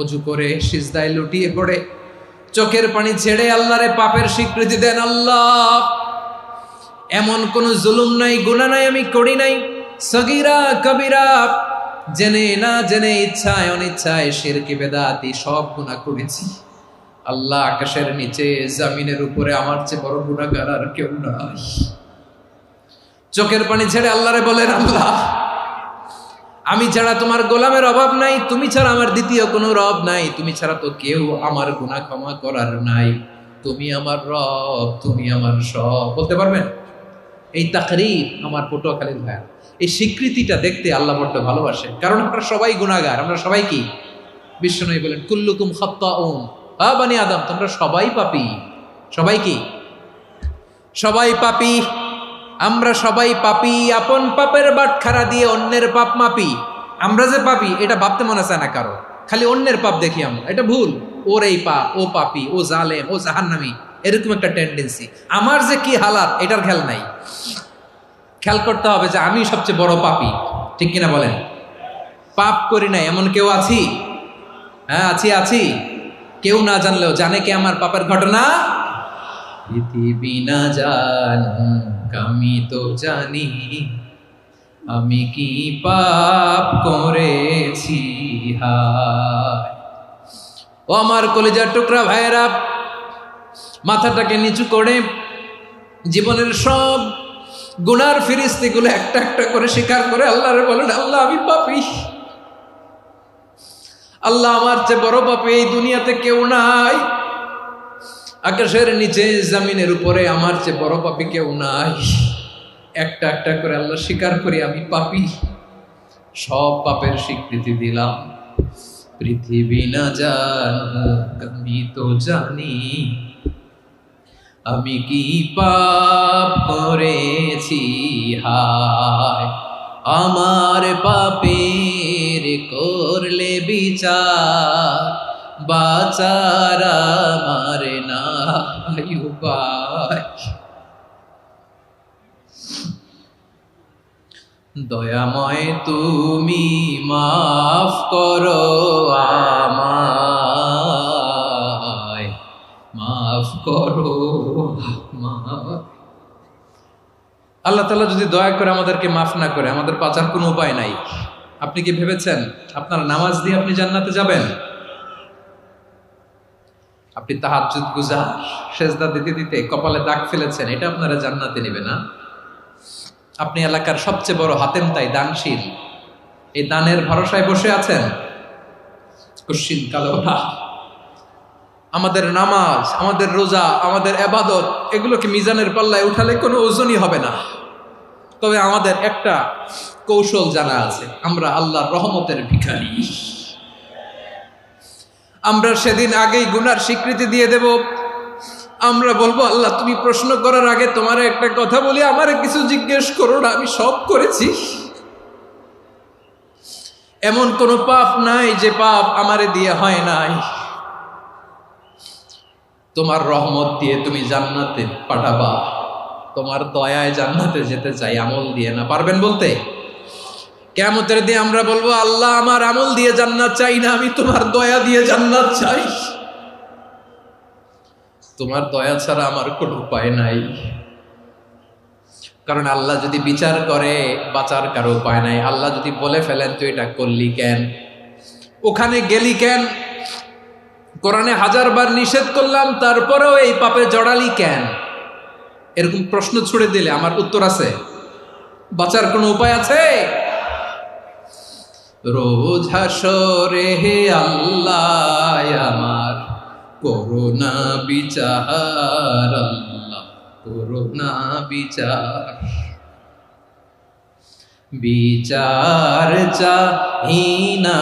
অজু করে সিজদায় লুটিয়ে পড়ে চোখের পানি ছেড়ে আল্লাহরে পাপের স্বীকৃতি দেন। আল্লাহ, এমন কোন জুলুম নাই, গুনাহ নাই আমি করি নাই, সগীরা কবিরা, জেনে না জেনে, ইচ্ছায় অনিচ্ছায়, শিরকি বেদাতি সব গুনাহ করেছি। আল্লাহ, আকাশের নিচে জমিনের উপরে আমার চেয়ে বড় গুনাহগার আর কেউ নাই। চোখের পানি ছেড়ে আল্লাহরে বলেন, আল্লাহ, আমি ছাড়া তোমার গোলামের অভাব নাই, তুমি ছাড়া আমার দ্বিতীয় কোনো রব নাই, তুমি ছাড়া তো কেউ আমার গুনাহ ক্ষমা করার নাই, তুমি আমার রব, তুমি আমার সব। বলতে পারবেন? এই তাকরীর আমার পটুয়াখালীর ভাইয়া, এই স্বীকৃতিটা দেখতে আল্লাহ বড্ড ভালোবাসেন, কারণ আমরা সবাই গুনাহগার। আমরা সবাই কি? বিশ্বনবী বলেন, কুল্লুকুম খাত্তাউন, বানি আদম, তোমরা সবাই পাপী। সবাই কি? সবাই পাপী। আমরা সবাই পাপী। আপন পাপের বাটখারা দিয়ে অন্যের পাপ মাপি। আমরা যে পাপী এটা ভাবতে মনে চায় না কারো, খালি অন্যের পাপ দেখি আমরা, এটা ভুল। ওর এই পাপ, ও পাপী, ও জালেম, ও জাহান্নামী, এরকম একটা টেন্ডেন্সি। আমার যে কি হালাত এটার খেয়াল নাই। খেয়াল করতে হবে যে আমি সবচেয়ে বড় পাপী, ঠিক কিনা বলেন? পাপ করি নাই এমন কেউ আছি? হ্যাঁ, আছি। কেউ না জানলেও জানে কে আমার পাপের ঘটনা? পৃথিবী না জানুক আমি তো জানি, আমি কি পাপ করেছি। হায় ও আমার কলিজার টুকরা ভাইয়েরা, মাথাটাকে নিচু করে জীবনের সব গুনার ফিরিস্তিগুলো একটা একটা করে স্বীকার করে আল্লাহরে বলেন, আল্লাহ, আমি পাপী। আল্লাহ, আমার চেয়ে বড় পাপী এই দুনিয়াতে কেউ নাই। আকাশের নিচে জমিনের উপরে আমার চেয়ে বড় পাপী কেউ নাই। একটা একটা করে আল্লাহ স্বীকার করি আমি পাপী। সব পাপের স্বীকৃতি দিলাম। পৃথিবী না জানুক আমি তো জানি, আমি কি পাপ করেছি। হায় আমার পাপের করলে বিচার, বাচার আমার নাই উপায়। দয়াময় তুমি মাফ করো আমায়, মাফ করো আমায়। আল্লাহ তাআলা যদি দয়া করে আমাদেরকে মাফ না করে, আমাদের বাঁচার কোনো উপায় নাই। আপনি কি ভেবেছেন আপনার নামাজ দিয়ে আপনি জান্নাতে যাবেন? আপনি তাহাজ্জুদ গুজার, সেজদা দিতে দিতে কপালে দাগ ফেলেছেন, এটা আপনারা জান্নাতে নেবে না? আপনি এলাকার সবচেয়ে বড় হাতেম তাই, দানশীল, এই দানের ভরসায় বসে আছেন, কুশ্চিন কালো না। আমাদের নামাজ, আমাদের রোজা, আমাদের ইবাদত, এগুলোকে মিজানের পাল্লায় উঠালে কোনো ওজনই হবে না। তবে আমাদের একটা কৌশল জানা আছে, আমরা আল্লাহর রহমতের ভিখারি। আমরা সেদিন আগেই গুনার স্বীকৃতি দিয়ে দেব। আমরা বলবো, আল্লাহ, তুমি প্রশ্ন করার আগে তোমার একটা কথা বলি, আমারে কিছু জিজ্ঞেস করো না, আমি সব করেছি। এমন কোন পাপ নাই যে পাপ আমারে দিয়ে হয় নাই। তোমার রহমত দিয়ে তুমি জান্নাতে পাঠাবা, তোমার দয়ায় জান্নাতে যেতে চাই, আমল দিয়ে না। পারবেন বলতে? কিয়ামতের দিন আমরা বলবো, আল্লাহ, আমার আমল দিয়ে জান্নাত চাই না, আমি তোমার দয়া দিয়ে জান্নাত চাই। তোমার দয়া ছাড়া আমার কোনো উপায় নাই। কারণ আল্লাহ যদি বিচার করে, বাঁচার কারো উপায় নাই। আল্লাহ যদি বলে ফেলেন তুই এটা করলি কেন, ওখানে গেলি কেন, কোরআনে 1000 বার নিষেধ করলাম তারপরেও এই পাপে জড়ালি কেন, এরকম প্রশ্ন ছুড়ে দিলে আমার উত্তর আছে? বাঁচার কোনো উপায় আছে? রোজ হাসরে হে আল্লাহ আমার করুণা বিচার, আল্লাহ করুণা বিচার। বিচার চাহি না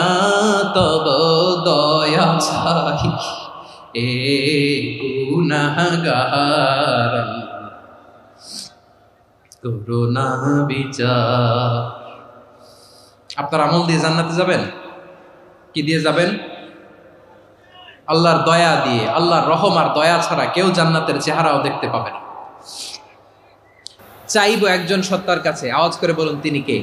তব দয়া চাহি, এ গুনাহগার, করুণা বিচার। আপনার আমল দিয়ে জান্নাতে যাবেন? কি দিয়ে যাবেন? আল্লাহর দয়া দিয়ে। আল্লাহর রহম আর দয়া ছাড়া কেউ জান্নাতের চেহারাও দেখতে পাবে না। চাইবো একজন সত্তার কাছে, আওয়াজ করে বলুন তিনি কে?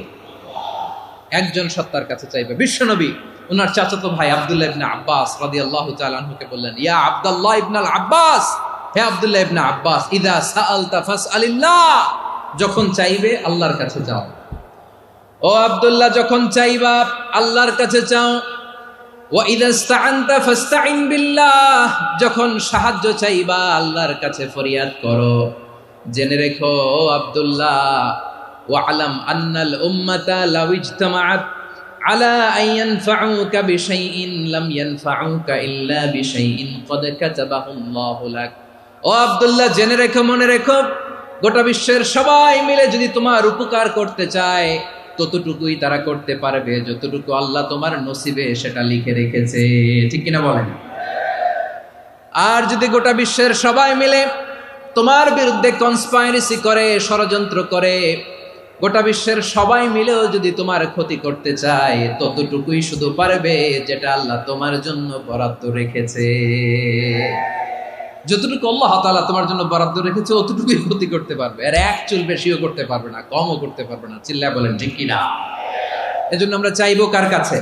একজন সত্তার কাছে চাইবে, বিশ্বনবী ওনার চাচাতো ভাই আব্দুল্লাহ ইবনে আব্বাস রাদিয়াল্লাহু তাআলা আনহুকে বললেন, ইয়া আব্দুল্লাহ ইবনে আব্বাস, হে আব্দুল্লাহ ইবনে আব্বাস, ইযা সাআলতা ফাসআলিল্লাহ, যখন চাইবে আল্লাহর কাছে যাও। ও আব্দুল্লাহ, যখন চাইবা আল্লাহর কাছে চাও। ওয়া ইযা ইসতাআনতা ফাসতাইন বিল্লাহ, যখন সাহায্য চাইবা আল্লাহর কাছে ফরিয়াদ করো। জেনে রেখো আব্দুল্লাহ, ওয়া'লাম আন্নাল উম্মাতা লাউ ইজতামাআত আলা আন ইয়ানফাউকা বিশাইইন লাম ইয়ানফাউকা ইল্লা বিশাইইন ক্বাদ কাতাবাহু আল্লাহু লাক। ও আব্দুল্লাহ, জেনে রেখো, মনে রেখো, গোটা বিশ্বের সবাই মিলে যদি তোমার উপকার করতে চায় ততটুকুই তারা করতে পারবে যতটুকু আল্লাহ তোমার নসিবে সেটা লিখে রেখেছে। ঠিক কিনা বলেন? আর যদি গোটা বিশ্বের সবাই মিলে তোমার বিরুদ্ধে কনস্পাইরেসি করে, ষড়যন্ত্র করে, গোটা বিশ্বের সবাই মিলেও যদি তোমার ক্ষতি করতে চায় ততটুকুই শুধু পারবে যেটা আল্লাহ তোমার জন্য বরাদ্দ রেখেছে। যতটুকু আল্লাহ তাআলা তোমার জন্য বরাদ্দ রেখেছে অতটুকুই ক্ষতি করতে পারবে, আর এক চুল বেশিও করতে পারবে না, কমও করতে পারবে না। চিল্লায় বলেন ঠিক কিনা? এজন্য আমরা চাইবো কার কাছে?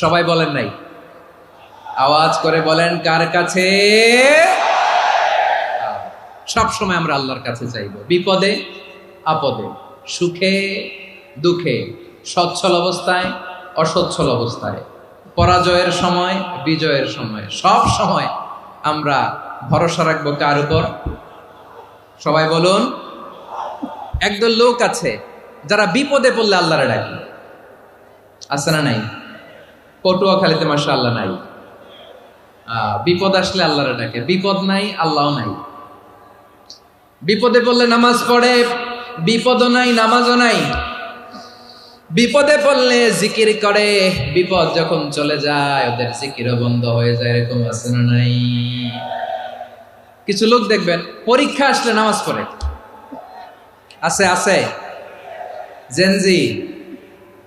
সবাই বলেন নাই, আওয়াজ করে বলেন কার কাছে? সব সময় আমরা আল্লাহর কাছে চাইবো, বিপদে আপদে, সুখে দুঃখে, সচ্ছল অবস্থায় অসচ্ছল অবস্থায়, পরাজয়ের সময় বিজয়ের সময়, সব সময় আমরা ভরসা রাখবো কার উপর? সবাই বলুন। একদল লোক আছে যারা বিপদে পড়লে আল্লাহরে ডাকে, আছে না নাই? পটুয়াখালীতে মাশাআল্লাহ নাই। বিপদ আসলে আল্লাহরে ডাকে, বিপদ নাই আল্লাহও নাই। বিপদে পড়লে নামাজ পড়ে, বিপদও নাই নামাজও নাই। বিপদে পড়লে জিকির করে, বিপদ যখন চলে যায় ওদের জিকিরও বন্ধ হয়ে যায়। এরকম আছে না নাই? কিছু লোক দেখবেন পরীক্ষা আসলে নামাজ পড়ে, আছে আছে। জেনজি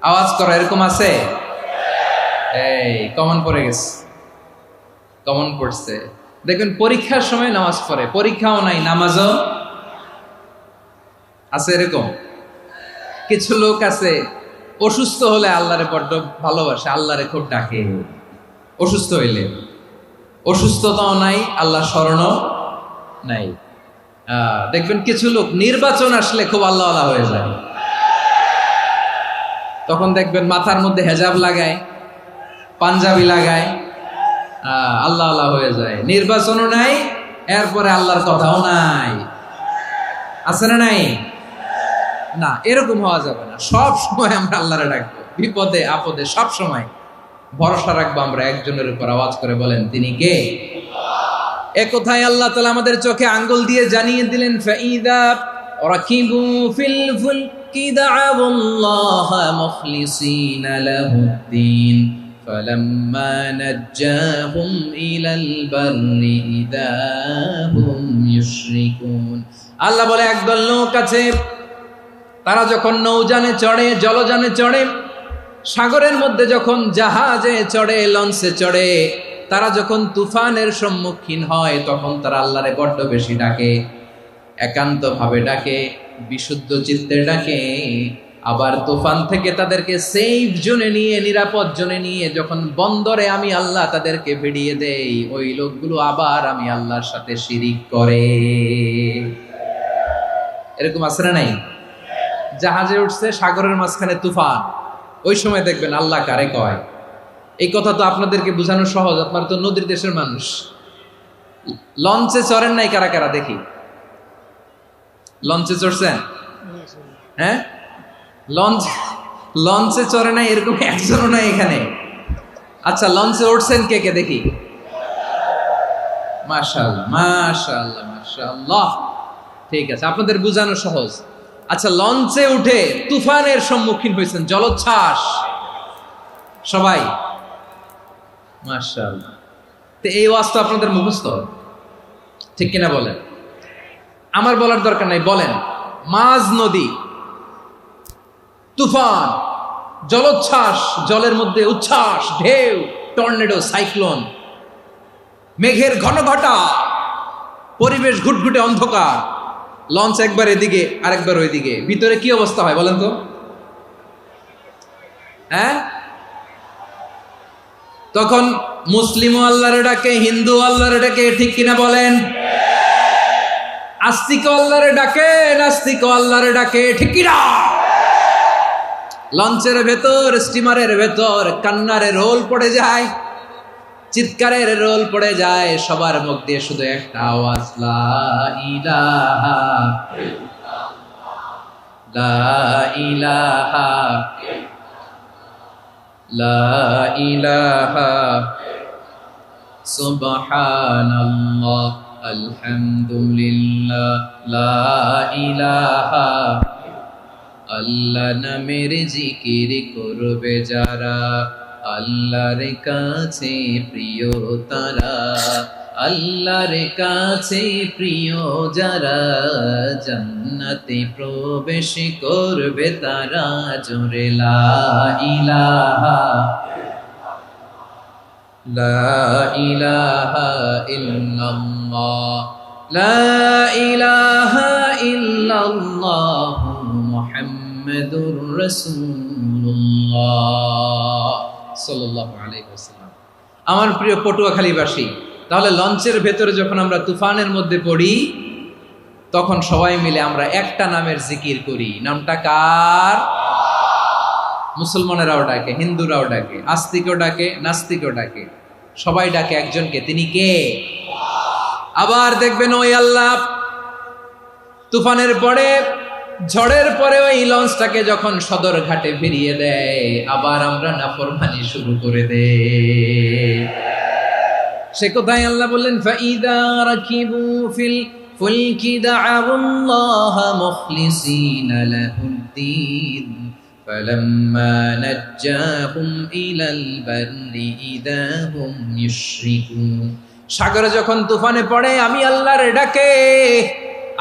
আওয়াজ করো, এরকম আছে? এই কমন পড়ে গেছে, কমন পড়ছে। দেখবেন পরীক্ষার সময় নামাজ পড়ে, পরীক্ষাও নাই নামাজও আছে। এরকম কিছু লোক আছে অসুস্থ হলে আল্লাহরে বড্ড ভালোবাসে, আল্লাহরে খুব ডাকে। অসুস্থ হইলে অসুস্থতাও নাই, আল্লাহ স্মরণও নাই। দেখবেন কিছু লোক নির্বাচন আসলে খুব আল্লাহ আল্লাহ হয়ে যায়, তখন দেখবেন মাথার মধ্যে হেজাব লাগায়, পাঞ্জাবি লাগায়, আল্লাহ আল্লাহ হয়ে যায়। নির্বাচনও নাই, এরপরে আল্লাহর কথাও নাই। আছে না নাই? না, এরকম হওয়া যাবে না। সব সময় আমরা আল্লাহরে ডাকবো, বিপদে আপদে সব সময় ভরসা রাখবো আমরা একজনের উপর। আওয়াজ করে বলেন তিনি কে? এ কথায় আল্লাহ তাআলা আমাদের চোখে আঙ্গুল দিয়ে জানিয়ে দিলেন, ফাইদা রাকিবু ফিল ফুলকি দা'আউল্লাহা মুখলিসিনা লাহুদ্দিন ফালাম্মা নাজ্জাহুম ইলাল বাররি ইযা হুম ইউশরিকুন। আল্লাহ বলে একদল লোক আছে, তারা যখন নৌযানে চড়ে, জলযানে চড়ে, সাগরের মধ্যে যখন জাহাজে চড়ে, লঞ্চে চড়ে, তারা যখন তুফানের সম্মুখীন হয় তখন তারা আল্লাহরে বড্ড বেশি ডাকে, একান্ত ভাবে ডাকে, বিশুদ্ধ চিত্তে ডাকে। আবার তুফান থেকে তাদেরকে সেফ জোনে নিয়ে, নিরাপদ জোনে নিয়ে যখন বন্দরে আমি আল্লাহ তাদেরকে ভিড়িয়ে দেই, ওই লোকগুলো আবার আমি আল্লাহর সাথে শিরিক করে। এরকম আছে না নাই? জাহাজে উঠছে, সাগরের মাঝখানে তুফান, ওই সময় দেখবেন আল্লাহ কারে কয়। এই কথা তো আপনাদেরকে বোঝানো সহজ, আপনারা তো নদীর দেশের মানুষ। লঞ্চে চড়েন নাই কারা কারা? দেখি, লঞ্চে চড়ছেন? হ্যাঁ, লঞ্চে চড়ে নাই এরকম একজনও নাই এখানে। আচ্ছা, লঞ্চে উঠছেন কে কে? দেখি। মাশাআল্লাহ মাশাআল্লাহ মাশাআল্লাহ, ঠিক আছে, আপনাদের বোঝানো সহজ। আচ্ছা, লঞ্চে উঠে তুফানের সম্মুখীন হয়েছেন, জলোচ্ছ্বাস, সবাই? মাশাআল্লাহ। তো এই ওয়াজ তো আপনাদের মুখস্থ, ঠিক কিনা বলেন? আমার বলার দরকার নাই, বলেন। মাঝ নদী, তুফান, জলোচ্ছ্বাস, জলের মধ্যে উচ্ছ্বাস, ঢেউ, টর্নেডো, সাইক্লোন, মেঘের ঘনঘটা, পরিবেশ ঘুটঘুটে অন্ধকার, লঞ্চ একবার এদিকে আরেকবার ওইদিকে, ভিতরে কি অবস্থা হয় বলেন তো? হ্যাঁ, তখন মুসলিমও আল্লাহরে ডাকে, হিন্দু আল্লাহরে ডাকে, ঠিক কিনা বলেন? আস্তিক আল্লাহরে ডাকে, নাস্তিক আল্লাহরে ডাকে, ঠিক কিনা? লঞ্চের ভেতর, স্টিমারের ভেতর কান্নারে রোল পড়ে যায়, চিৎকারের রোল পড়ে যায়, সবার মুখ দিয়ে শুধু একটা আওয়াজ, লা ইলাহা লা ইলাহা লা ইলাহা সুবহানাল্লাহ আলহামদুলিল্লাহ লা ইলাহা। আল্লাহ নামের জিকির করবে যারা, আল্লাহর কাছে প্রিয় তারা, আল্লাহর কাছে প্রিয় যারা, জান্নাতে প্রবেশ করবে তারা, জোরে লা ইলাহা লা ইলাহা ইল্লাল্লাহ লা ইলাহা ইল্লাল্লাহ মুহাম্মাদুর রাসূলুল্লাহ সাল্লাল্লাহু আলাইহি ওয়াসাল্লাম। আমার প্রিয় পটুয়াখালীবাসী, তাহলে লঞ্চের ভেতরে যখন আমরা তুফানের মধ্যে পড়ি, তখন সবাই মিলে আমরা একটা নামের জিকির করি। নামটা কার? মুসলমানেরাও ডাকে, হিন্দুরাও ডাকে, আস্তিকও ডাকে, নাস্তিকও ডাকে, সবাই ডাকে একজনকে, তিনি কে? আবার দেখবেন ওই আল্লাহ তুফানের পরে, ঝড়ের পরে ওই লঞ্চটাকে যখন সদর ঘাটে ফিরিয়ে দেয়, আবার আমরা নাফরমানি শুরু করে দেই। সে কোথায়? আল্লাহ বললেন, ফাইদা রাকিবু ফিল ফুলকি দা'আউল্লাহা মুখলিসিনা লাহুদ্দিন ফালাম্মা নাজ্জাহুম ইলাল বাররি ইযা হুম ইউশরিকুন। সাগরে যখন তুফানে পড়ে আমি আল্লাহর ডাকে,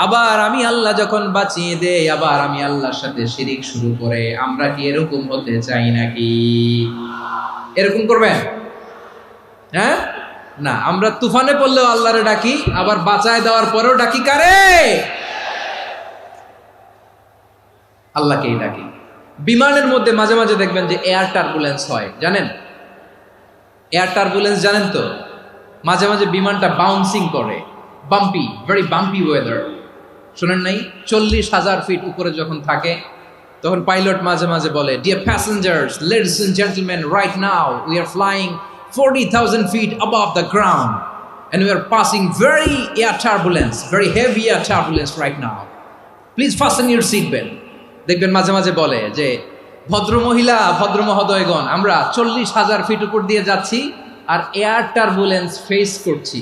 আবার আমি আল্লাহ যখন বাঁচিয়ে দেই, আবার আমি আল্লাহর সাথে শিরিক শুরু করে। আমরা কি এরকম হতে চাই নাকি? এরকম করবেন? হ্যাঁ না, আমরা তুফানে পড়লেও আল্লাহরে ডাকি, আবার বাঁচায় দেওয়ার পরেও ডাকি কারে? আল্লাহকেই ডাকি। বিমানের মধ্যে মাঝে মাঝে দেখবেন যে এয়ার টার্বুলেন্স হয়, জানেন? এয়ার টার্বুলেন্স জানেন তো? মাঝে মাঝে বিমানটা বাউন্সিং করে, বাম্পি, ভেরি বাম্পি ওয়েদার। শুনেন নাই? 40,000 ফিট উপরে যখন থাকে, তখন পাইলট মাঝে মাঝে বলে, dear passengers, ladies and gentleman, right now we are flying 40,000 feet above the ground and we are passing very air turbulence, very heavy air turbulence right now. Please fasten your seat belt. দেখবেন মাঝে মাঝে বলে যে, ভদ্র মহিলা, ভদ্র মহোদয়গণ, আমরা 40,000 ফিট উপর দিয়ে যাচ্ছি আর এয়ার টার্বুলেন্স ফেস করছি,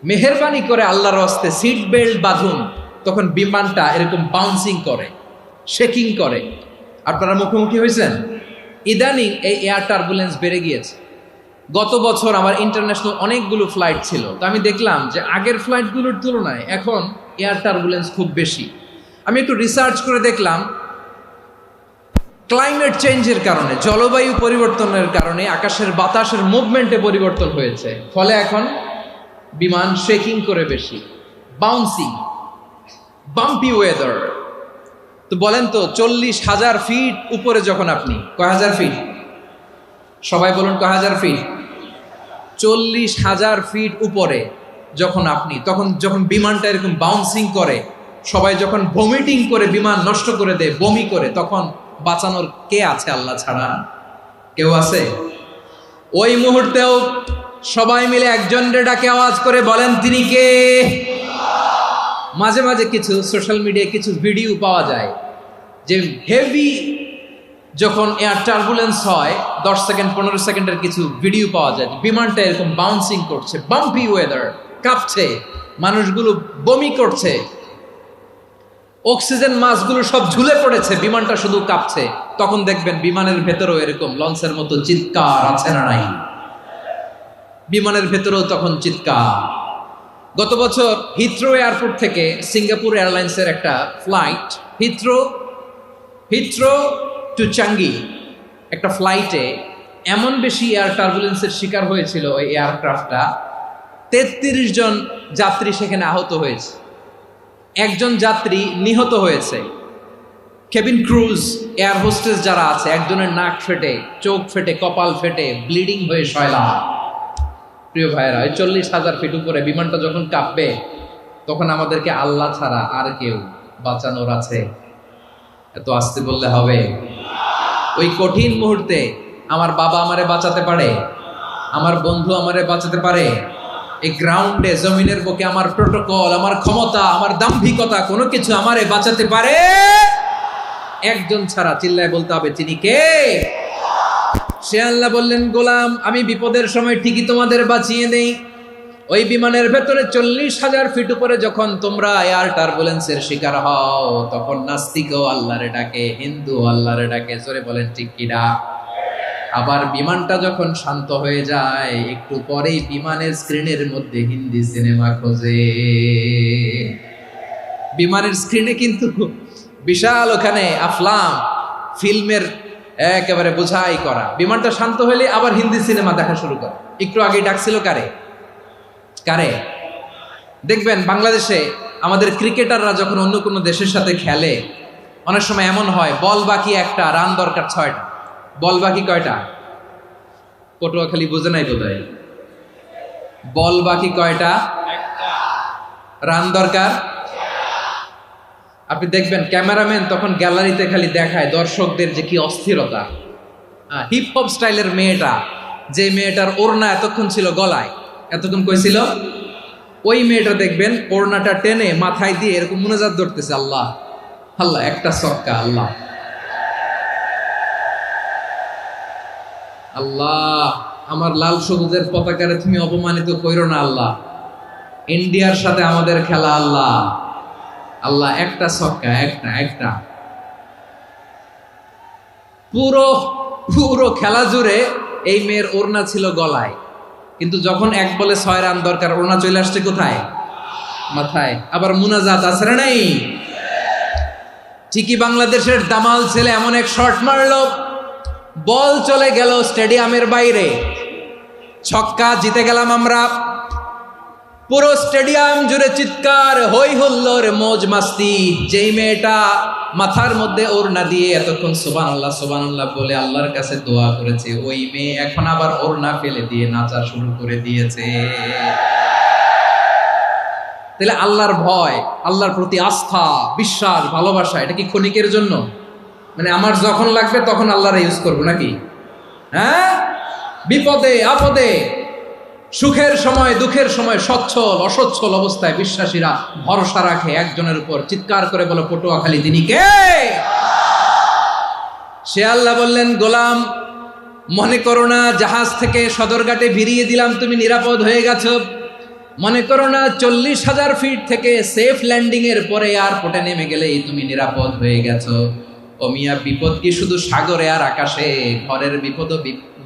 মেহেরবানি করে আল্লাহর হস্তে সিট বেল্ট বাঁধুন। তখন বিমানটা এরকম বাউন্সিং করে, শেকিং করে। আপনারা মুখোমুখি হয়েছেন? ইদানিং এই এয়ার টার্বুলেন্স বেড়ে গিয়েছে। গত বছর আমার ইন্টারন্যাশনাল অনেকগুলো ফ্লাইট ছিল, তো আমি দেখলাম যে আগের ফ্লাইটগুলোর তুলনায় এখন এয়ার টার্বুলেন্স খুব বেশি। আমি একটু রিসার্চ করে দেখলাম, ক্লাইমেট চেঞ্জের কারণে, জলবায়ু পরিবর্তনের কারণে আকাশের বাতাসের মুভমেন্টে পরিবর্তন হয়েছে, ফলে এখন বিমান শেকিং করে বেশি, বাউন্সিং, বাম্পি ওয়েদার। তো বলেন তো, 40,000 ফিট উপরে যখন আপনি, কয় হাজার ফিট? সবাই বলুন কয় হাজার ফিট? 40,000 ফিট উপরে যখন আপনি, তখন যখন বিমানটা এরকম বাউন্সিং করে, সবাই যখন ভমিটিং করে বিমান নষ্ট করে দেয়, বমি করে, তখন বাঁচানোর কে আছে আল্লাহ ছাড়া? কেউ আছে? ওই মুহূর্তেও সবাই মিলে একজনের ডাকে আওয়াজ করে বলেন, তিনি কে? মাঝে মাঝে কিছু সোশ্যাল মিডিয়ায় কিছু ভিডিও পাওয়া যায় যে হেভি যখন এয়ার টার্বুলেন্স হয়, 10 সেকেন্ড 15 সেকেন্ডের কিছু ভিডিও পাওয়া যায়, বিমানটা এরকম বাউন্সিং করছে, বাম্পি ওয়েদার, কাঁপছে, মানুষগুলো বমি করছে, অক্সিজেন মাস্কগুলো সব ঝুলে পড়েছে, বিমানটা শুধু কাঁপছে। তখন দেখবেন বিমানের ভেতরেও এরকম লঞ্চের মতো চিৎকার আছে না নাই? বিমানের ভেতরেও তখন চিৎকার। গত বছর হিথ্রো এয়ারপোর্ট থেকে সিঙ্গাপুর এয়ারলাইন্সের একটা ফ্লাইট, হিথ্রো টু চাঙ্গি, একটা ফ্লাইটে এমন বেশি এয়ার টার্বুলেন্সের শিকার হয়েছিল ওই এয়ারক্রাফটটা, 33 জন যাত্রী সেখানে আহত হয়েছে, একজন যাত্রী নিহত হয়েছে। কেবিন ক্রুজ, এয়ার হোস্টেস যারা আছে, একজনের নাক ফেটে, চোখ ফেটে, কপাল ফেটে, ব্লিডিং হয়ে শয়লা। প্রিয় ভাইয়েরা, 40,000 ফিট উপরে বিমানটা যখন কাঁপবে, তখন আমাদেরকে আল্লাহ ছাড়া আর কেউ বাঁচানোর আছে? এত আসতে বললে হবে? ওই কঠিন মুহূর্তে আমার বাবা আমারে বাঁচাতে পারে, আমার বন্ধু আমারে বাঁচাতে পারে? এই গ্রাউন্ডে, জমিনের বুকে আমার প্রোটোকল, আমার ক্ষমতা, আমার দাম্ভিকতা, কোনো কিছু আমারে বাঁচাতে পারে? একজন ছাড়া। চিল্লায় বলতে হবে, তিনি কে? সে আল্লাহ বললেন, গোলাম, আমি বিপদের সময় ঠিকই তোমাদের বাঁচিয়ে দেই। ওই বিমানের ভেতরে 40,000 ফিট উপরে যখন তোমরা এয়ার টার্বুলেন্সের শিকার হও, তখন নাস্তিকও আল্লাহরে ডাকে, হিন্দু আল্লাহরে ডাকে। জোরে বলেন ঠিক কিনা? আবার বিমানটা যখন শান্ত হয়ে যায়, একটু পরেই বিমানের স্ক্রিনের মধ্যে হিন্দি সিনেমা খোঁজে। বিমানের স্ক্রিনে কিন্তু বিশাল ওখানে আফলাম ফিল্মের একেবারে বোঝাই করা। বিমানটা শান্ত হলে আবার হিন্দি সিনেমা দেখা শুরু করে। একটু আগে ডাকছিল কারে? কারে? দেখবেন বাংলাদেশে আমাদের ক্রিকেটাররা যখন অন্য কোনো দেশের সাথে খেলে, অনেক সময় এমন হয়, বল বাকি একটা, রান দরকার 6টা। বল বাকি কয়টা? পটুয়াখালী বুঝে নাই বোধহয়। বল বাকি কয়টা? রান দরকার। আপনি দেখবেন ক্যামেরাম্যান তখন গ্যালারিতে খালি দেখায় দর্শকদের যে কি অস্থিরতা। হিপ হপ স্টাইলের মেয়েটা, যে মেয়েটার ওড়না এতক্ষণ ছিল গলায়, এতক্ষণ কই ছিল, ওই মেয়েটা দেখবেন ওড়নাটা টেনে মাথায় দিয়ে এরকম মুনাজাত ধরতেছে, আল্লাহ আল্লাহ, একটা ছক্কা, আল্লাহ আল্লাহ, আমার লাল সবুজের পতাকারে তুমি অপমানিত কইরো না আল্লাহ, ইন্ডিয়ার সাথে আমাদের খেলা, আল্লাহ আল্লাহ, একটা ছক্কা, একটা। পুরো খেলা জুড়ে এই মেয়ের ওড়না ছিল গলায়, কিন্তু যখন এক বলে 6 রান দরকার, ওড়না চলে আসছে কোথায়? মাথায়। আবার মুনাজাত আছে না নাই? ঠিকই বাংলাদেশের দামাল ছেলে এমন এক শট মারলো, বল চলে গেল স্টেডিয়ামের বাইরে, ছক্কা, জিতে গেলাম আমরা। পুরো স্টেডিয়াম জুড়ে চিৎকার, হই হুল্লোর, মৌজ মাস্তি। যেই মেয়েটা মাথার মধ্যে ওড়না দিয়ে এতক্ষণ সুবহানাল্লাহ সুবহানাল্লাহ বলে আল্লাহর কাছে দোয়া করেছে, ওই মেয়ে এখন আবার ওড়না ফেলে দিয়ে নাচা শুরু করে দিয়েছে। তাহলে আল্লাহর ভয়, আল্লাহর প্রতি আস্থা, বিশ্বাস, ভালোবাসা, এটা কি ক্ষণিকের জন্য? মানে আমার যখন লাগবে তখন আল্লাহরে ইউজ করবো নাকি? হ্যাঁ, বিপদে আপদে, সুখের সময় দুঃখের সময়, সচ্ছল অসচ্ছল অবস্থায় বিশ্বাসীরা ভরসা রাখে একজনের উপর। চিৎকার করে বলো, পটুয়াখালী, তিনি কে? সে আল্লাহ বললেন, গোলাম, মনে করো না জাহাজ থেকে সদরঘাটে ভিড়িয়ে দিলাম, তুমি নিরাপদ হয়ে গেছো। মনে করো না 40,000 ফিট থেকে সেফ ল্যান্ডিং এর পরে এয়ারপোর্টে নেমে গেলেই তুমি নিরাপদ হয়ে গেছো। ও মিয়া, বিপদ কি শুধু সাগরে আর আকাশে? ঘরের বিপদও,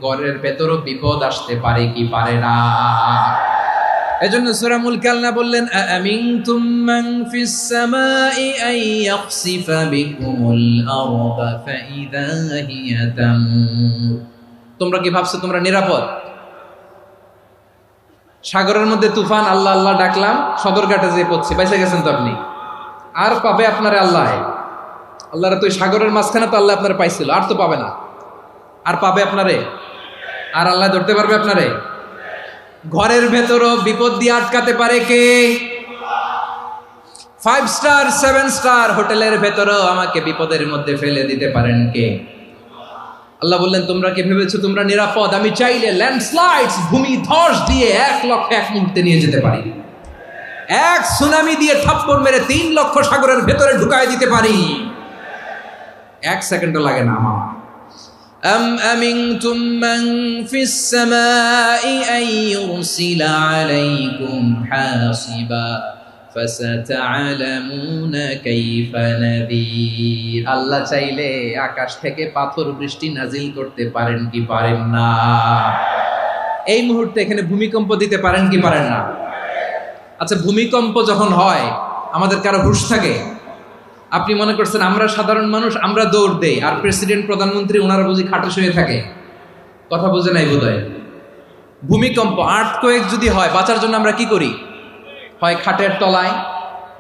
ঘরের ভেতরও বিপদ আসতে পারে কি পারে না? এজন্য সূরা মুলক আল্লাহ বললেন, আমিনতুম মান ফিস সামাই আন ইয়াখসিফা বিকুমুল আরদা ফাইযা হিয়া তামুর। তোমরা কি ভাবছো তোমরা নিরাপদ? সাগরের মধ্যে তুফান, আল্লাহ আল্লাহ ডাকলাম, সদরঘাটে যেয়ে পড়ছি, বাইসে গেছেন তো আপনি। আর পাবে আপনারে আল্লাহ? আল্লাহরা তো সাগরের মাঝখানে তো আল্লাহ আপনারা পাইছিল, আর তো পাবে না। আর পাবে আপনারে? আর আল্লাহ ধরতে পারবে আপনারে? ঘরের ভেতরও বিপদ দিয়ে আটকাতে পারে কে? 5 স্টার 7 স্টার হোটেলের ভেতরেও আমাকে বিপদের মধ্যে ফেলে দিতে পারেন কে? আল্লাহ বললেন, তোমরা কি ভেবেছো তোমরা নিরাপদ? আমি চাইলে ল্যান্ডস্লাইডস, ভূমি ধস দিয়ে 1 লক্ষ এক মুহূর্তে নিয়ে যেতে পারি। এক সুনামি দিয়ে থাপ্পড় মেরে 3 লক্ষ সাগরের ভেতরে ঢুকায় দিতে পারি। 1 সেকেন্ডও লাগে না আমার। أم أمنتم من في السماء أن يرسل عليكم حاصبا فستعلمون كيف نذير। আল্লাহ চাইলে আকাশ থেকে পাথর বৃষ্টি নাজিল করতে পারেন কি পারেন না? এই মুহূর্তে এখানে ভূমিকম্প দিতে পারেন কি পারেন না? আচ্ছা, ভূমিকম্প যখন হয় আমাদের কারো হুঁশ থাকে? আপনি মনে করছেন আমরা সাধারণ মানুষ, আমরা দৌড় দেই, আর প্রেসিডেন্ট প্রধানমন্ত্রী ওনারা বুঝি খাটে শুয়ে থাকে? কথা বুঝে নাই বোধহয়। ভূমিকম্প, আর্থকোয়েক যদি হয়, বাঁচার জন্য আমরা কি করি? হয় খাটের তলায়,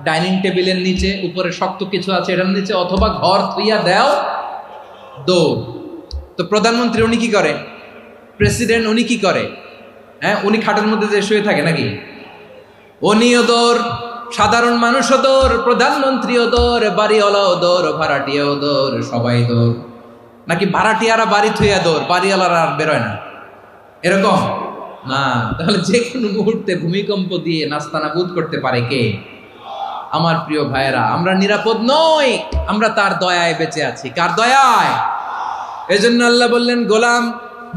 ডাইনিং টেবিলের নিচে, উপরে শক্ত কিছু আছে এটার নিচে, অথবা ঘর থুইয়া দেও দৌড়। তো প্রধানমন্ত্রী উনি কি করে, প্রেসিডেন্ট উনি কি করে? হ্যাঁ, উনি খাটের মধ্যে যে শুয়ে থাকে নাকি? উনিও দৌড়, সাধারণ মানুষও দৌড়, প্রধানমন্ত্রীও দৌড়, বাড়িওয়ালাও দৌড়, ভাড়াটিয়াও দৌড়, সবাই দৌড়। নাকি ভাড়াটিয়ারা বাড়ি থুইয়া দৌড়, বাড়িওয়ালারা আর বেরোয় না? এরকম না। তাহলে যে কোনো মুহূর্তে ভূমিকম্প দিয়ে নাস্তানাবুদ করতে পারে কে? আমার প্রিয় ভাইয়েরা, আমরা নিরাপদ নই, আমরা তার দয়ায় বেঁচে আছি। কার দয়ায়? এজন্য আল্লাহ বললেন, গোলাম,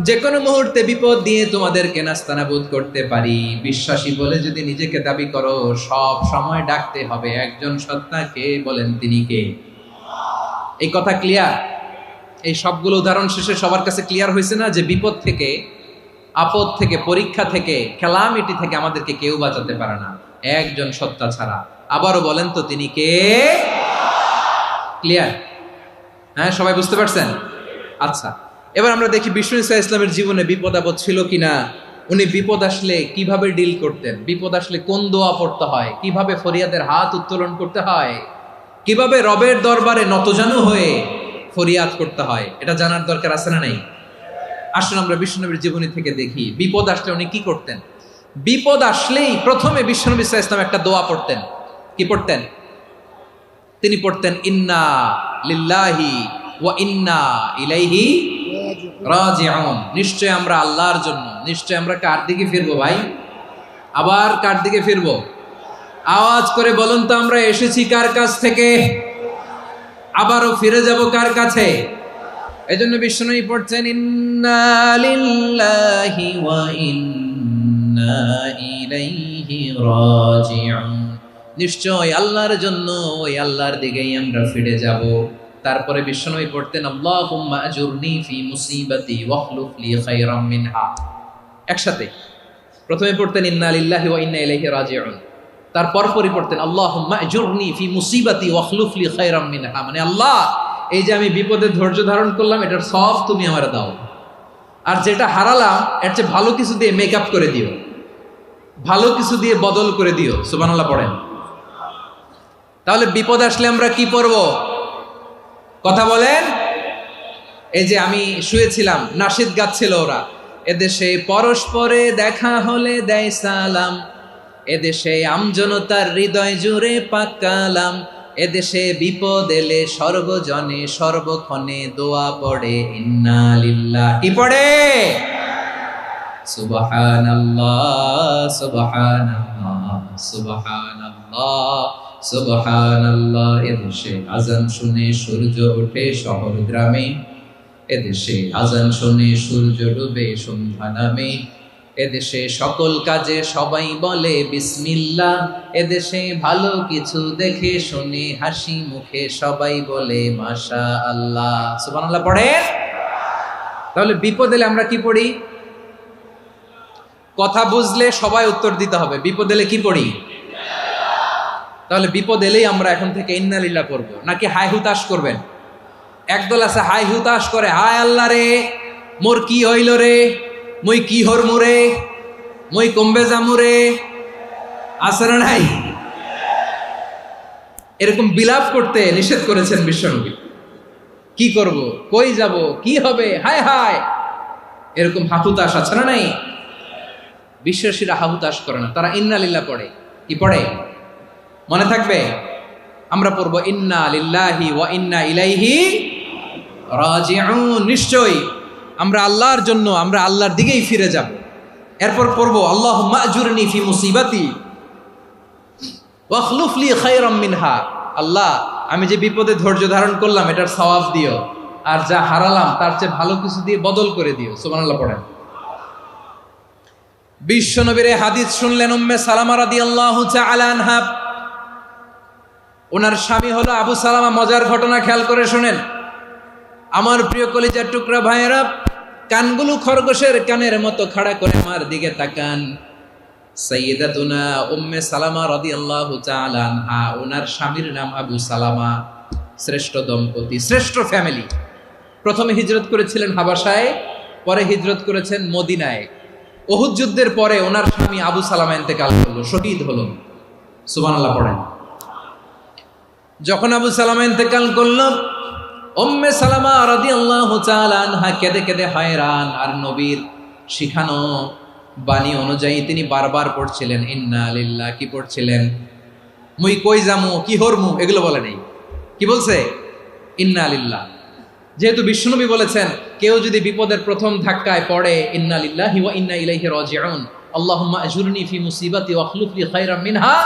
যে কোনো মুহূর্তে বিপদ দিয়ে তোমাদেরকে নাস্তানাবুদ করতে পারি। বিশ্বাসী বলে যদি নিজেকে দাবি করো, সব সময় ডাকতে হবে একজন সত্তাকে। বলেন তিনি কে? এই কথা ক্লিয়ার? এই সবগুলো উদাহরণ শেষে সবার কাছে ক্লিয়ার হয়েছে না যে বিপদ থেকে, আপদ থেকে, পরীক্ষা থেকে, ক্যালামিটি থেকে আমাদেরকে কেউ বাঁচাতে পারে না একজন সত্তা ছাড়া। আবারও বলেন তো তিনি কে? ক্লিয়ার? হ্যাঁ, সবাই বুঝতে পারছেন? আচ্ছা, এবার আমরা দেখি বিষ্ণু ঈসা ইসলামের জীবনে বিপদ আপদ ছিল কিনা। উনি বিপদ আসলে কিভাবে ডিল করতেন, বিপদ আসলে কোন দোয়া পড়তে হয়, কিভাবে ফরিয়াদের হাত উত্তোলন করতে হয়, কিভাবে রবের দরবারে নতজানু হয়ে ফরিয়াদ করতে হয়, এটা জানার দরকার আছে না নাই? আসুন আমরা বিশ্বনবীর জীবনী থেকে দেখি বিপদ আসলে উনি কি করতেন। বিপদ আসলেই প্রথমে বিশ্বনবী সাল্লাল্লাহু আলাইহি ওয়াসাল্লাম একটা দোয়া পড়তেন। কি পড়তেন? তিনি পড়তেন, ইন্না লিল্লাহি ওয়া ইন্না ইলাইহি রাজিউন। নিশ্চয় আমরা আল্লাহর জন্য, নিশ্চয় আমরা কার দিকে ফিরবো ভাই? আবার কার দিকে ফিরবো? আওয়াজ করে বলুন তো, আমরা এসেছি কার কাছ থেকে, আবারও ফিরে যাব কার কাছে? এজন্য বিশ্বনবী পড়ছেন, ইন্না লিল্লাহি ওয়া ইন্না ইলাইহি রাজিউন। নিশ্চয় আল্লাহর জন্য, ওই আল্লাহর দিকেই আমরা ফিরে যাব। তারপরে বিশ্বনবী পড়তেন, আল্লাহুম্মা আজুরনি ফি মুসিবাতি ওয়াখলুফ লি খায়রাম মিনহা। একসাথে প্রথমে পড়তেন ইন্না লিল্লাহি ওয়া ইন্না ইলাইহি রাজিউন, তারপর পরে পড়তেন আল্লাহুম্মা আজুরনি ফি মুসিবাতি ওয়াখলুফ লি খায়রাম মিনহা। মানে আল্লাহ, এই যে আমি বিপদে ধৈর্য ধারণ করলাম, এটার সব তুমি আমারে দাও, আর যেটা হারালাম এর চেয়ে ভালো কিছু দিয়ে মেকআপ করে দিও, ভালো কিছু দিয়ে বদল করে দিও। সুবহানাল্লাহ পড়েন। তাহলে বিপদ আসলে আমরা কি পড়ব? কথা বলেন। এই যে আমি শুয়েছিলাম, নাশিদ গাচ্ছিল ওরা, এদেশে পরস্পরে দেখা হলে দেয় সালাম, এদেশে আমজনতার হৃদয় জুড়ে পাকালাম, এদেশে বিপদ এলে সর্বজনে সর্বক্ষণে দোয়া পড়ে ইন্না লিল্লাহি। কি পড়ে? সুবহানাল্লাহ সুবহানাল্লাহ সুবহানাল্লাহ সুবহানাল্লাহ। এদেশে আজান শুনে সূর্য ওঠে শহর গ্রামে, এদেশে আজান শুনে সূর্য ডুবে সন্ধ্যা নামে, এদেশে সকল কাজে সবাই বলে বিসমিল্লাহ, এদেশে ভালো কিছু দেখে শুনে হাসি মুখে সবাই বলে মাশাআল্লাহ। সুবহানাল্লাহ পড়েন। তাহলে বিপদ এলে আমরা কি পড়ি? কথা বুঝলে সবাই উত্তর দিতে হবে, বিপদ এলে কি পড়ি? তাহলে বিপদ এলেই আমরা এখন থেকে ইন্না লিল্লাহ পড়বো, নাকি হাই হুতাশ করবেন? একদল আছে হাই হুতাশ করে, হায় আল্লাহ রে মোর কি হইল রে, মই কি হরমু রে, মই কমবে জামু রে, আছে না নাই? এরকম বিলাপ করতে নিষেধ করেছেন বিশ্বনবী। কি করব, কই যাব, কি হবে, হায় হায়, এরকম হাহুতাশ আছে না নাই? বিশ্বাসীরা হাহুতাশ করে না, তারা ইন্না লিল্লাহ পড়ে। কি পড়ে? মনে থাকবে? আমরা পড়বো ইন্না লিল্লাহি ওয়া ইন্না ইলাইহি রাজিউন। নিশ্চয়ই আমরা আল্লাহর জন্য, আমরা আল্লাহর দিকেই ফিরে যাব। এরপর পড়বো আল্লাহুম্মা আজুরনি ফি মুসিবাতি ওয়াখলুফ লি খায়রাম মিনহা। আল্লাহ, আমি যে বিপদে ধৈর্য ধারণ করলাম এটার সওয়াব দিও, আর যা হারালাম তার চেয়ে ভালো কিছু দিয়ে বদল করে দিও। সুবহানাল্লাহ পড়েন। বিশ্বনবীর হাদিস শুনলেন উম্মে সালামা রাদিয়াল্লাহু তাআলা আনহা। ওনার স্বামী হলো আবু সালামা। মজার ঘটনা খেয়াল করে শুনেন আমার প্রিয় কলিজার টুকরা ভাইয়েরা। কানগুলো খরগোশের কানের মতো খাড়া করে আমার দিকে তাকান। সাইয়্যিদাতুনা উম্মে সালামা রাদিয়াল্লাহু তাআলা আনহা, ওনার স্বামীর নাম আবু সালামা। শ্রেষ্ঠ দম্পতি, শ্রেষ্ঠ ফ্যামিলি। প্রথমে হিজরত করেছিলেন হাবাসায়, পরে হিজরত করেছেন মদিনায়। উহুদ যুদ্ধের পরে ওনার স্বামী আবু সালামা ইন্তেকাল করলো, শহীদ হলো। সুবহানাল্লাহ পড়েন। যখন আবু সালামা ইন্তেকাল করল, উম্মে সালামা রাদিয়াল্লাহু তাআলা আনহা কেঁদে কেঁদে হয়রান। আর নবীর শিখানো বাণী অনুযায়ী তিনি বারবার পড়ছিলেন ইন্না লিল্লাহ। কি পড়ছিলেন? মুই কই যামু, কি হরমু, এগুলো বলে নেই। কি বলছে? ইন্না লিল্লাহ। যেহেতু বিশ্বনবী বলেছেন কেউ যদি বিপদের প্রথম ধাক্কায় পড়ে ইন্না লিল্লাহি ওয়া ইন্না ইলাইহি রাজিউন, আল্লাহুম্মা আজুরনি ফি মুসিবাতি ওয়া আখলুফ লি খায়রাম মিনহা,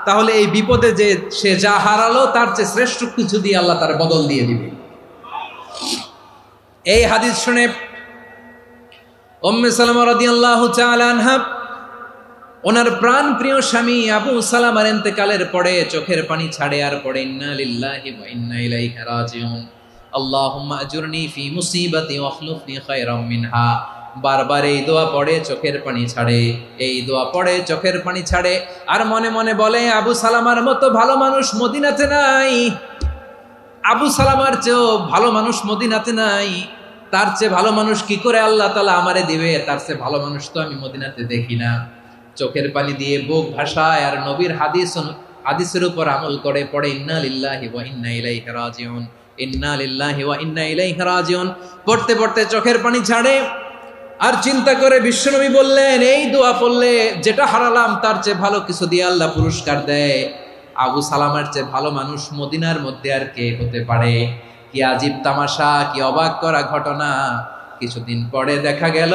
তাহলে এই বিপদে যে সে যা হারালো তার চেয়ে শ্রেষ্ঠ কিছু দিয়ে আল্লাহ তার বদল দিয়ে দিবে। এই হাদিস শুনে উম্মে সালামা রাদিয়াল্লাহু তাআলা আনহা ওনার প্রাণ প্রিয় স্বামী আবু সালামার ইন্তেকালের পরে চোখের পানি ছাড়ে আর পড়ে ইন্না লিল্লাহি ওয়া ইন্না ইলাইহি রাজিউন, আল্লাহুম্মা আজুরনি ফি মুসিবাতি ওয়া আখলুফ লি খায়রাম মিনহা। বারবার এই দোয়া পড়ে চোখের পানি ছাড়ে, এই দোয়া পড়ে চোখের পানি ছাড়ে, আর মনে মনে বলে আবু সালামার মতো ভালো মানুষ মদিনাতে নাই, আবু সালামার চেয়েও ভালো মানুষ মদিনাতে নাই, তার চেয়ে ভালো মানুষ কি করে আল্লাহ তাআলা আমারে দিবে, তার চেয়ে ভালো মানুষ তো আমি মদিনাতে দেখি না। চোখের পানি দিয়ে বুক ভাসায় আর নবীর হাদিসের উপর আমল করে পড়ে ইন্না লিল্লাহি ওয়া ইন্না ইলাইহি রাজিউন, ইন্না লিল্লাহি ওয়া ইন্না ইলাইহি রাজিউন। পড়তে পড়তে চোখের পানি ছাড়ে আর চিন্তা করে বিশ্বনবী বললেন এই দোয়া পড়লে যেটা হারালাম তার চেয়ে ভালো কিছু দিয়ে আল্লাহ পুরস্কার দেয়। আবু সালামার চেয়ে ভালো মানুষ মদিনার মধ্যে আর কে হতে পারে? কি আজীব তামাশা, কি অবাক করা ঘটনা। কিছুদিন পরে দেখা গেল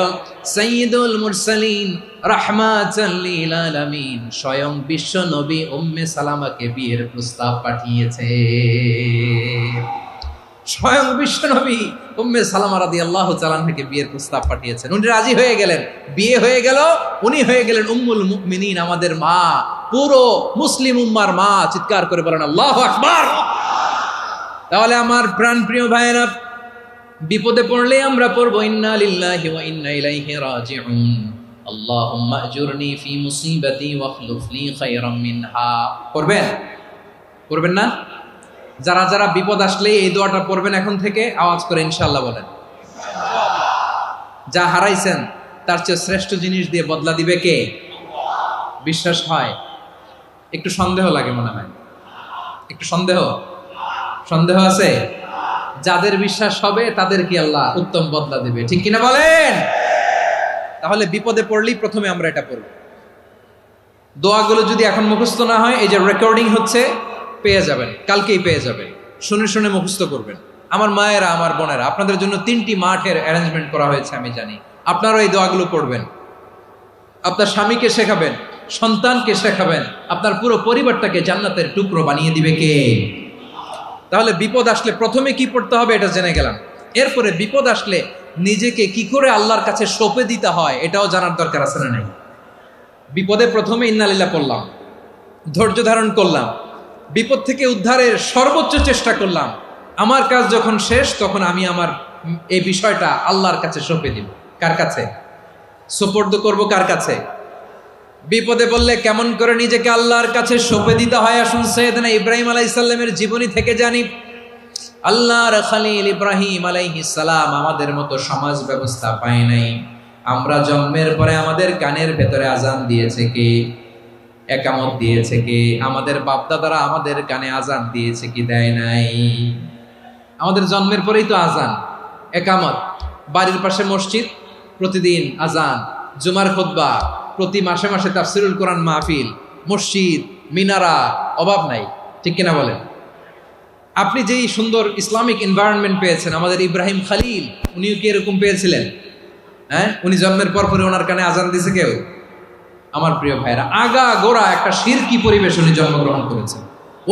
সাইয়্যিদুল মুরসালিন রাহমাতাল লিল আলামিন স্বয়ং বিশ্ব নবী উম্মে সালামাকে বিয়ের প্রস্তাব পাঠিয়েছে। স্বয়ং বিশ্ব নবী উম্মে সালামা রাদিয়াল্লাহু তাআলা আনহাকে বিয়ের প্রস্তাব পাঠিয়েছেন। উনি রাজি হয়ে গেলেন, বিয়ে হয়ে গেল, উনি হয়ে গেলেন উম্মুল মুমিনিন, আমাদের মা, পুরো মুসলিম উম্মার মা। চিৎকার করে বলেন আল্লাহু আকবার। তাহলে আমার প্রাণ প্রিয় ভাইয়েরা, বিপদে পড়লে আমরা পড়বো ইন্না লিল্লাহি ওয়া ইন্না ইলাইহি রাজিউন, আল্লাহুম্মা আজুরনি ফি মুসিবাতি ওয়া আখলুফ লি খায়রাম মিনহা। পড়বেন? পড়বেন না? যারা যারা বিপদ আসলে এই দোয়াটা পড়বেন এখন থেকে আওয়াজ করে ইনশাআল্লাহ বলেন। যা হারাইছেন তার চেয়ে শ্রেষ্ঠ জিনিস দিয়ে বদলা দিবে কে? বিশ্বাস হয়? একটু সন্দেহ লাগে মনে হয়, একটু সন্দেহ আছে? যাদের বিশ্বাস হবে তাদের কি আল্লাহ উত্তম বদলা দিবে, ঠিক কিনা বলেন? তাহলে বিপদে পড়লেই প্রথমে আমরা এটা পড়ব। দোয়াগুলো যদি এখন মুখস্থ না হয়, এই যে রেকর্ডিং হচ্ছে, পেয়ে যাবেন, কালকেই পেয়ে যাবেন। শুনে শুনে মুখস্থ করবেন। আমার মায়েরা, আমার বোনেরা, আপনাদের জন্য 3টি মাঠের অ্যারেঞ্জমেন্ট করা হয়েছে, আমি জানি। আপনারাও এই দোয়াগুলো পড়বেন, আপনার স্বামীকে শেখাবেন, সন্তানকে শেখাবেন, আপনার পুরো পরিবারটাকে জান্নাতের টুকরো বানিয়ে দিবে কে? তাহলে বিপদ আসলে প্রথমে কি পড়তে হবে এটা জেনে গেলাম। এরপরে বিপদ আসলে নিজেকে কি করে আল্লাহর কাছে সঁপে দিতে হয় এটাও জানার দরকার আছে না নাই? বিপদে প্রথমে ইন্না লিল্লাহ পড়লাম, ধৈর্য ধারণ করলাম, বিপদ থেকে উদ্ধারের সর্বোচ্চ চেষ্টা করলাম। আমার কাজ যখন শেষ তখন আমি আমার এই বিষয়টা আল্লাহর কাছে সঁপে দিব। কার কাছে সুপর্দ করব? কার কাছে? বিপদে বললে কেমন করে নিজেকে আল্লাহর কাছে সঁপে দিতে হয় আসুন সাইয়েদনা ইব্রাহিম আলাইহিস সালামের জীবনী থেকে জানি। আল্লাহর খলিল ইব্রাহিম আলাইহিস সালাম আমাদের মতো সমাজ ব্যবস্থা পায় নাই। আমরা জন্মের পরে আমাদের কানের ভেতরে আজান দিয়েছে কে? একামত দিয়েছে কে? আমাদের বাপদাদারা আমাদের কানে আজান দিয়েছে কি? দেয় নাই। আমাদের জন্মের পরেই তো আজান, একামত, বাড়ির পাশে মসজিদ, প্রতিদিন আজান, জুমার খুতবা, প্রতি মাসে মাসে তাফসিরুল কোরআন মাহফিল, মসজিদ, মিনারা, অভাব নাই, ঠিক কিনা বলেন? আপনি যেই সুন্দর ইসলামিক এনভায়রনমেন্ট পেয়েছেন, আমাদের ইব্রাহিম খলিল উনিও কি এরকম পেয়েছিলেন? হ্যাঁ, উনি জন্মের পর পরে ওনার কানে আজান দিয়েছে কেউ? আমার প্রিয় ভাইরা, আগা গোড়া একটা শিরকি পরিবেশ উনি জন্মগ্রহণ করেছেন।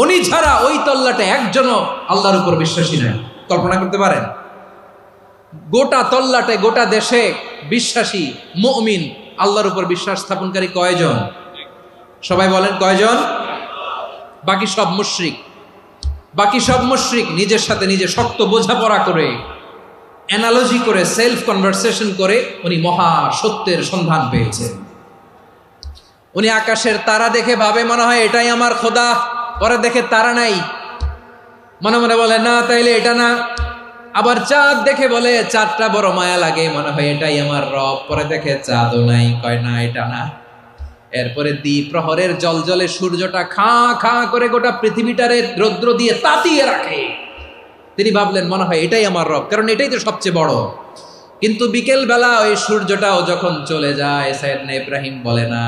উনি ছাড়া ওই তল্লাটে একজনও আল্লাহর উপর বিশ্বাসী নয়। কল্পনা করতে পারেন? গোটা তল্লাটে, গোটা দেশে বিশ্বাসী মুমিন, আল্লাহর উপর বিশ্বাস স্থাপনকারী কয়জন? সবাই বলেন কয়জন? বাকি সব মুশরিক। বাকি সব মুশরিক নিজের সাথে নিজে শক্ত বোঝাপড়া করে, অ্যানালজি করে, সেলফ কনভারসেশন করে উনি মহা সত্যের সন্ধান পেয়েছেন। উনি আকাশের তারা দেখে ভাবে মনে হয় এটাই আমার খোদা, পরে দেখে তারা নাই, মনে মনে বলে না তাইলে এটা না। আবার চাঁদ দেখে বলে চাঁদটা বড় মায়া লাগে, মনে হয় এটাই আমার রব, পরে দেখে চাঁদও নাই, কয় না এটা না। এরপরে দ্বিপ্রহরের জলজলে সূর্যটা খা খা করে গোটা পৃথিবীটারে রৌদ্র দিয়ে তাতিয়ে রাখে। তিনি ভাবলেন মনে হয় এটাই আমার রব, কারণ এটাই তো সবচেয়ে বড়। কিন্তু বিকেল বেলা ওই সূর্যটাও যখন চলে যায়, সাইয়েদনা ইব্রাহিম বলে না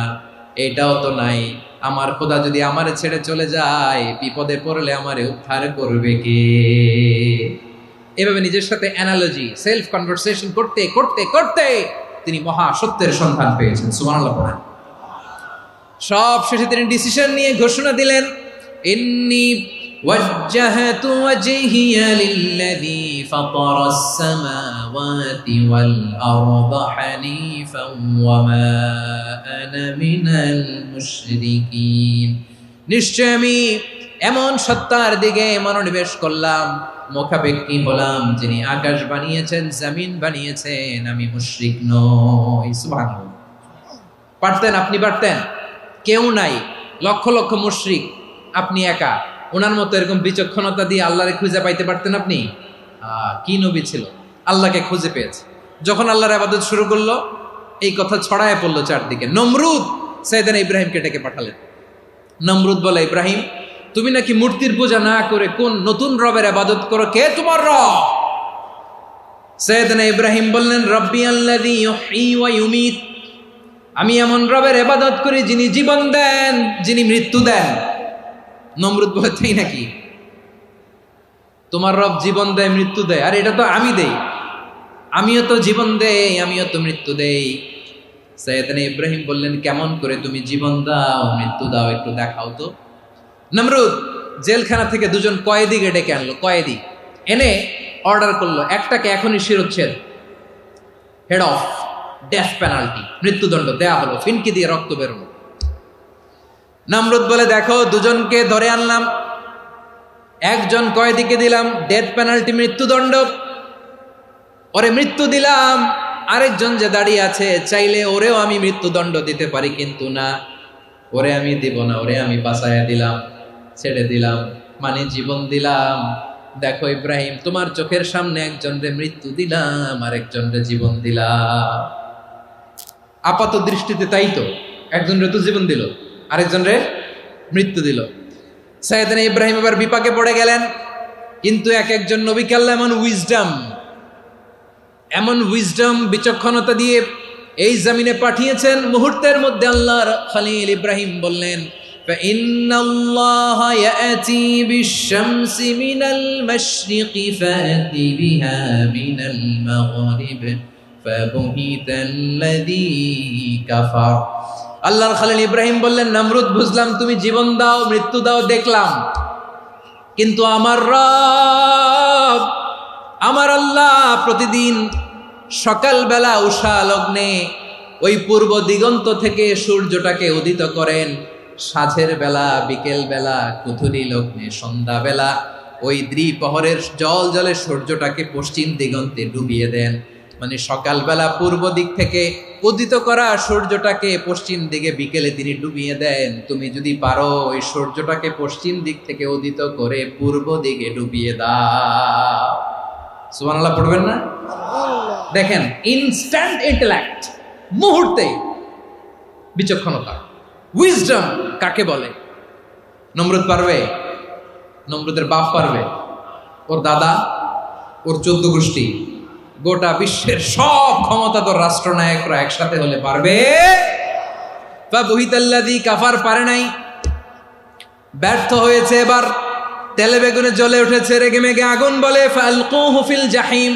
এটাও তো নাই, আমার খোদা যদি আমারে ছেড়ে চলে যায়, বিপদে পড়লে আমারে উদ্ধার করবে কে? এভাবে নিজের সাথে অ্যানালজি, সেলফ কনভারসেশন করতে করতে করতে তিনি মহা সত্যের সন্ধান পেয়েছেন। সুবহানাল্লাহ পড়েন। সব শেষে তিনি ডিসিশন নিয়ে ঘোষণা দিলেন, ইন্নী ওয়াজ্জাহাতু ওয়াজহিয়া লিল্লাযী ফাতারাস সামাওয়াতি ওয়াল আরদা হানিফান ওয়া মা আনা মিনাল মুশরিকিন। নিশ্চয় আমি এমন সত্তার দিকে মনোনিবেশ করলাম, মুখাপেক্ষী হলাম, যিনি আকাশ বানিয়েছেন, জমিন বানিয়েছেন, আমি মুশরিক নই। সুবহানাল্লাহ। পারতেন, আপনি পারতেন? কেউ নাই, লক্ষ লক্ষ মুশরিক, আপনি একা। ওনার মতো এরকম বিচক্ষণতা দিয়ে আল্লাহরে খুঁজে পাইতে পারতেন আপনি? কি নবী ছিল, আল্লাহকে খুঁজে পেয়েছে। যখন আল্লাহর ইবাদত শুরু করলো, এই কথা ছড়ায় পড়লো চারদিকে। নমরুদ সাইয়েদনা ইব্রাহিমকে ডেকে পাঠালেন। নমরুদ বলে, ইব্রাহিম তুমি নাকি মূর্তির পূজা না করে কোন নতুন রবের ইবাদত করো, কে তোমার রব? সাইয়েদনা ইব্রাহিম বললেন, রব্বি আল্লাযী ইউহয়ী ওয়া ইউমীত, আমি এমন রবের ইবাদত করি যিনি জীবন দেন, যিনি মৃত্যু দেন। নমরুদ বলে, তাই নাকি? তোমার রব জীবন দেয়, মৃত্যু দেয়, আর এটা তো আমি দেই, আমিও তো জীবন দেই, আমিও তো মৃত্যু দেই। সাইয়েদনা ইব্রাহিম বললেন, কেমন করে তুমি জীবন দাও, মৃত্যু দাও, একটু দেখাও তো। নমরুদ জেলখানা থেকে দুজন কয়েদিকে ডেকে আনলো, কয়েদি এনে অর্ডার করলো, একটাকে এখনই শিরোচ্ছেদ, হেড অফ, ডেথ পেনাল্টি, মৃত্যুদণ্ড দেয়া হলো, ফিনকি দিয়ে রক্ত বেরোলো। নমরুদ বলে, দেখো দুজনকে ধরে আনলাম, একজন কয়েদিকে দিলাম ডেথ পেনাল্টি, মৃত্যুদণ্ড, ওরে মৃত্যু দিলাম। আরেকজন যে দাঁড়িয়ে আছে, চাইলে ওরেও আমি মৃত্যুদণ্ড দিতে পারি, কিন্তু না, ওরে আমি দিব না, ওরে আমি বাঁচাইয়া দিলাম, ছেড়ে দিলাম, মানে জীবন দিলাম। দেখো ইব্রাহিম, তোমার চোখের সামনে একজনরে মৃত্যু দিলাম, আরেকজনরে জীবন দিলাম। আপাত দৃষ্টিতে তাই তো, একজনরে তো জীবন দিল, আরেকজনরে মৃত্যু দিল। সাইয়েদনা ইব্রাহিম এবার বিপাকে পড়ে গেলেন। কিন্তু এক একজন নবীকে আল্লাহ এমন উইজডম বিচক্ষণতা দিয়ে এই জমিনে পাঠিয়েছেন, মুহূর্তের মধ্যে আল্লাহর খলিল ইব্রাহিম বললেন, ফাইন্নাল্লাহা ইয়াতি বিশ-শামসি মিনাল মাশরিকি ফাতি বিহা মিনাল মাগরিব ফাবুহিতাল্লাযী কাফার। আল্লাহর খলিল ইব্রাহিম বললেন, নমরুদ বুঝলাম তুমি জীবন দাও, মৃত্যু দাও, দেখলাম, কিন্তু আমার রব, আমার আল্লাহ প্রতিদিন সকালবেলা উষা লগ্নে ওই পূর্ব দিগন্ত থেকে সূর্যটাকে উদিত করেন, সাঁঝের বেলা, বিকেল বেলা, কুথুরি লগ্নে, সন্ধ্যাবেলা ওই দ্বিপ্রহরের জল জলে সূর্যটাকে পশ্চিম দিগন্তে ডুবিয়ে দেন। মানে সকালবেলা পূর্ব দিক থেকে উদিত করা সূর্যটাকে পশ্চিম দিকে বিকেলে তিনি ডুবিয়ে দেন। তুমি যদি পারো ওই সূর্যটাকে পশ্চিম দিক থেকে উদিত করে পূর্ব দিকে ডুবিয়ে দাও। সুবহানাল্লাহ পড়বেন না? দেখেন, ইনস্ট্যান্ট ইন্টেলেক্ট, মুহূর্তে বিচক্ষণতা, উইজডম কাকে বলে? নমরুদ পারবে? নমরুদের বাপ পারবে? ওর দাদা, ওর 14 গোষ্ঠী, গোটা বিশ্বের সব ক্ষমতাধর রাষ্ট্রনায়করা একসাথে হলে পারবে? ফাবুহিতাল্লাযী কাফার পারে নাই, ব্যর্থ হয়েছে। এবার তেলে বেগুনে জ্বলে উঠেছে, রেগে মেগে আগুন বলে, ফালকুহু ফিল জাহিম,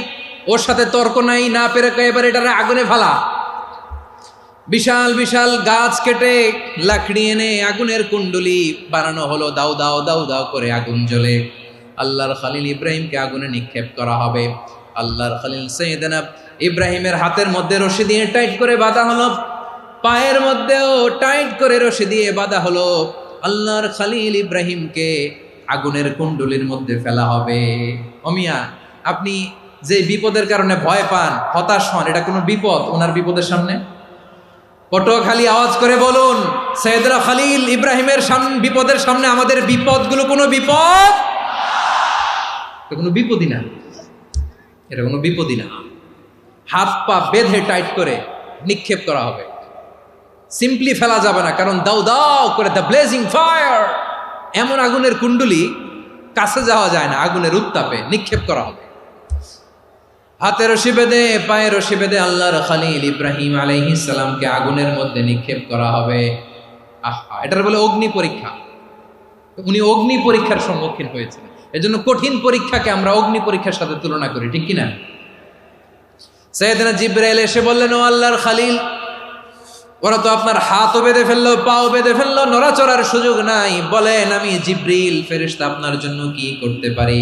ওর সাথে তর্ক নাই, না পেরে এবার এটারে আগুনে ফেলা। বিশাল বিশাল গাছ কেটে লাকড়ি এনে আগুনের কুণ্ডলি বানানো হলো, দাও দাও দাও দাও করে আগুন জ্বলে। আল্লাহর খলিল ইব্রাহিমকে আগুনে নিক্ষেপ করা হবে। আল্লাহর খলিল সাইয়েদনা ইব্রাহিমের হাতের মধ্যে রশি দিয়ে টাইট করে বাঁধা হলো, পায়ের মধ্যেও টাইট করে রশি দিয়ে বাঁধা হলো। আল্লাহর খলিল ইব্রাহিমকে আগুনের কুণ্ডলির মধ্যে ফেলা হবে। অমিয়া, আপনি যে বিপদের কারণে ভয় পান, হতাশ হন, এটা কোনো বিপদ ওনার বিপদের সামনে? পটুয়াখালী আওয়াজ করে বলুন, সাইয়েদনা খলিল ইব্রাহিমের বিপদের সামনে আমাদের বিপদগুলো কোনো বিপদ? এটা কোনো বিপদই না, এটা কোনো বিপদই না। হাত পা বেঁধে টাইট করে নিক্ষেপ করা হবে। সিম্পলি ফেলা যাবে না, কারণ দাও দাও করে দ্য ব্লেজিং ফায়ার, এমন আগুনের কুণ্ডুলি কাছে যাওয়া যায় না, আগুনের উত্তাপে নিক্ষেপ করা হবে। হাতে রশি বেঁধে পায়ে রশি বেঁধে আল্লাহর খলিল ইব্রাহিম আলাইহিস সালামকে আগুনের মধ্যে নিক্ষেপ করা হবে। আহা, এটার বলে অগ্নি পরীক্ষা। উনি অগ্নি পরীক্ষার সম্মুখীন হয়েছেন। এজন্য কঠিন পরীক্ষাকে আমরা অগ্নি পরীক্ষার সাথে তুলনা করি, ঠিক কিনা? সাইয়েদনা জিবরাইল এসে বললেন, ও আল্লাহর খলিল, ওরা তো আপনার হাতও বেঁধে ফেললো, পাও বেঁধে ফেললো, নড়াচড়ার সুযোগ নাই, বলেন আমি জিবরিল ফেরেশতা আপনার জন্য কি করতে পারি?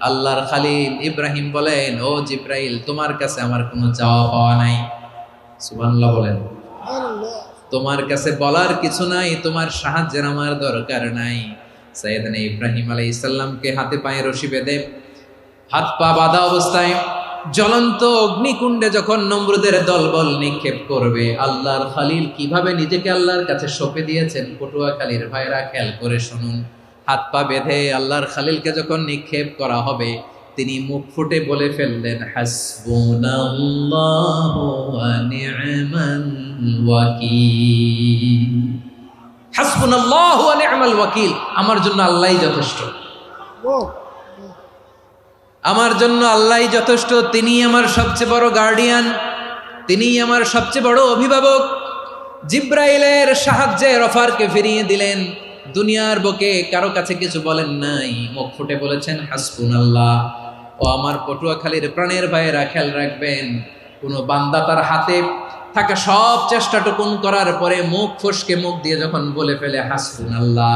আল্লাহর খলিল ইব্রাহিম বলেন, ও জিবরাইল, তোমার কাছে আমার কোনো চাওয়া পাওয়া নাই। সুবহানাল্লাহ বলেন। তোমার কাছে বলার কিছু নাই, তোমার সাহায্যের আমার দরকার নাই। সাইয়েদনা ইব্রাহিম আলাইহিস সালামকে হাতে পায়ে রশি বেঁধে হাত পা বাঁধা অবস্থায় জ্বলন্ত অগ্নিকুণ্ডে যখন নমরুদের দলবল নিক্ষেপ করবে, আল্লাহর খলিল কিভাবে নিজেকে আল্লাহর কাছে সঁপে দিয়েছেন, পটুয়াখালীর ভাইরা খেয়াল করে শুনুন। হাত পা বেঁধে আল্লাহর খলিলকে যখন নিক্ষেপ করা হবে, তিনি মুখ ফুটে বলে ফেললেন, হাসবুনাল্লাহু ওয়া নি'মাল ওয়াকিল। হাসবুনাল্লাহু ওয়া নি'মাল ওয়াকিল, আমার জন্য আল্লাহই যথেষ্ট, আমার জন্য আল্লাহই যথেষ্ট। তিনি আমার সবচেয়ে বড় গার্ডিয়ান, তিনি আমার সবচেয়ে বড় অভিভাবক। জিব্রাইলের সাহায্যে অফারকে ফিরিয়ে দিলেন। দুনিয়ার বুকে কারো কাছে কিছু বলেন নাই, মুখ ফুটে বলেছেন হাসবুনাল্লাহ। ও আমার পটুয়াখালীর প্রাণের ভাইয়েরা, খেয়াল রাখবেন, কোন বান্দা তার হাতে থাকা সব চেষ্টাটুকুন করার পরে মুখ ফসকে মুখ দিয়ে যখন বলে ফেলে হাসবুনাল্লাহ,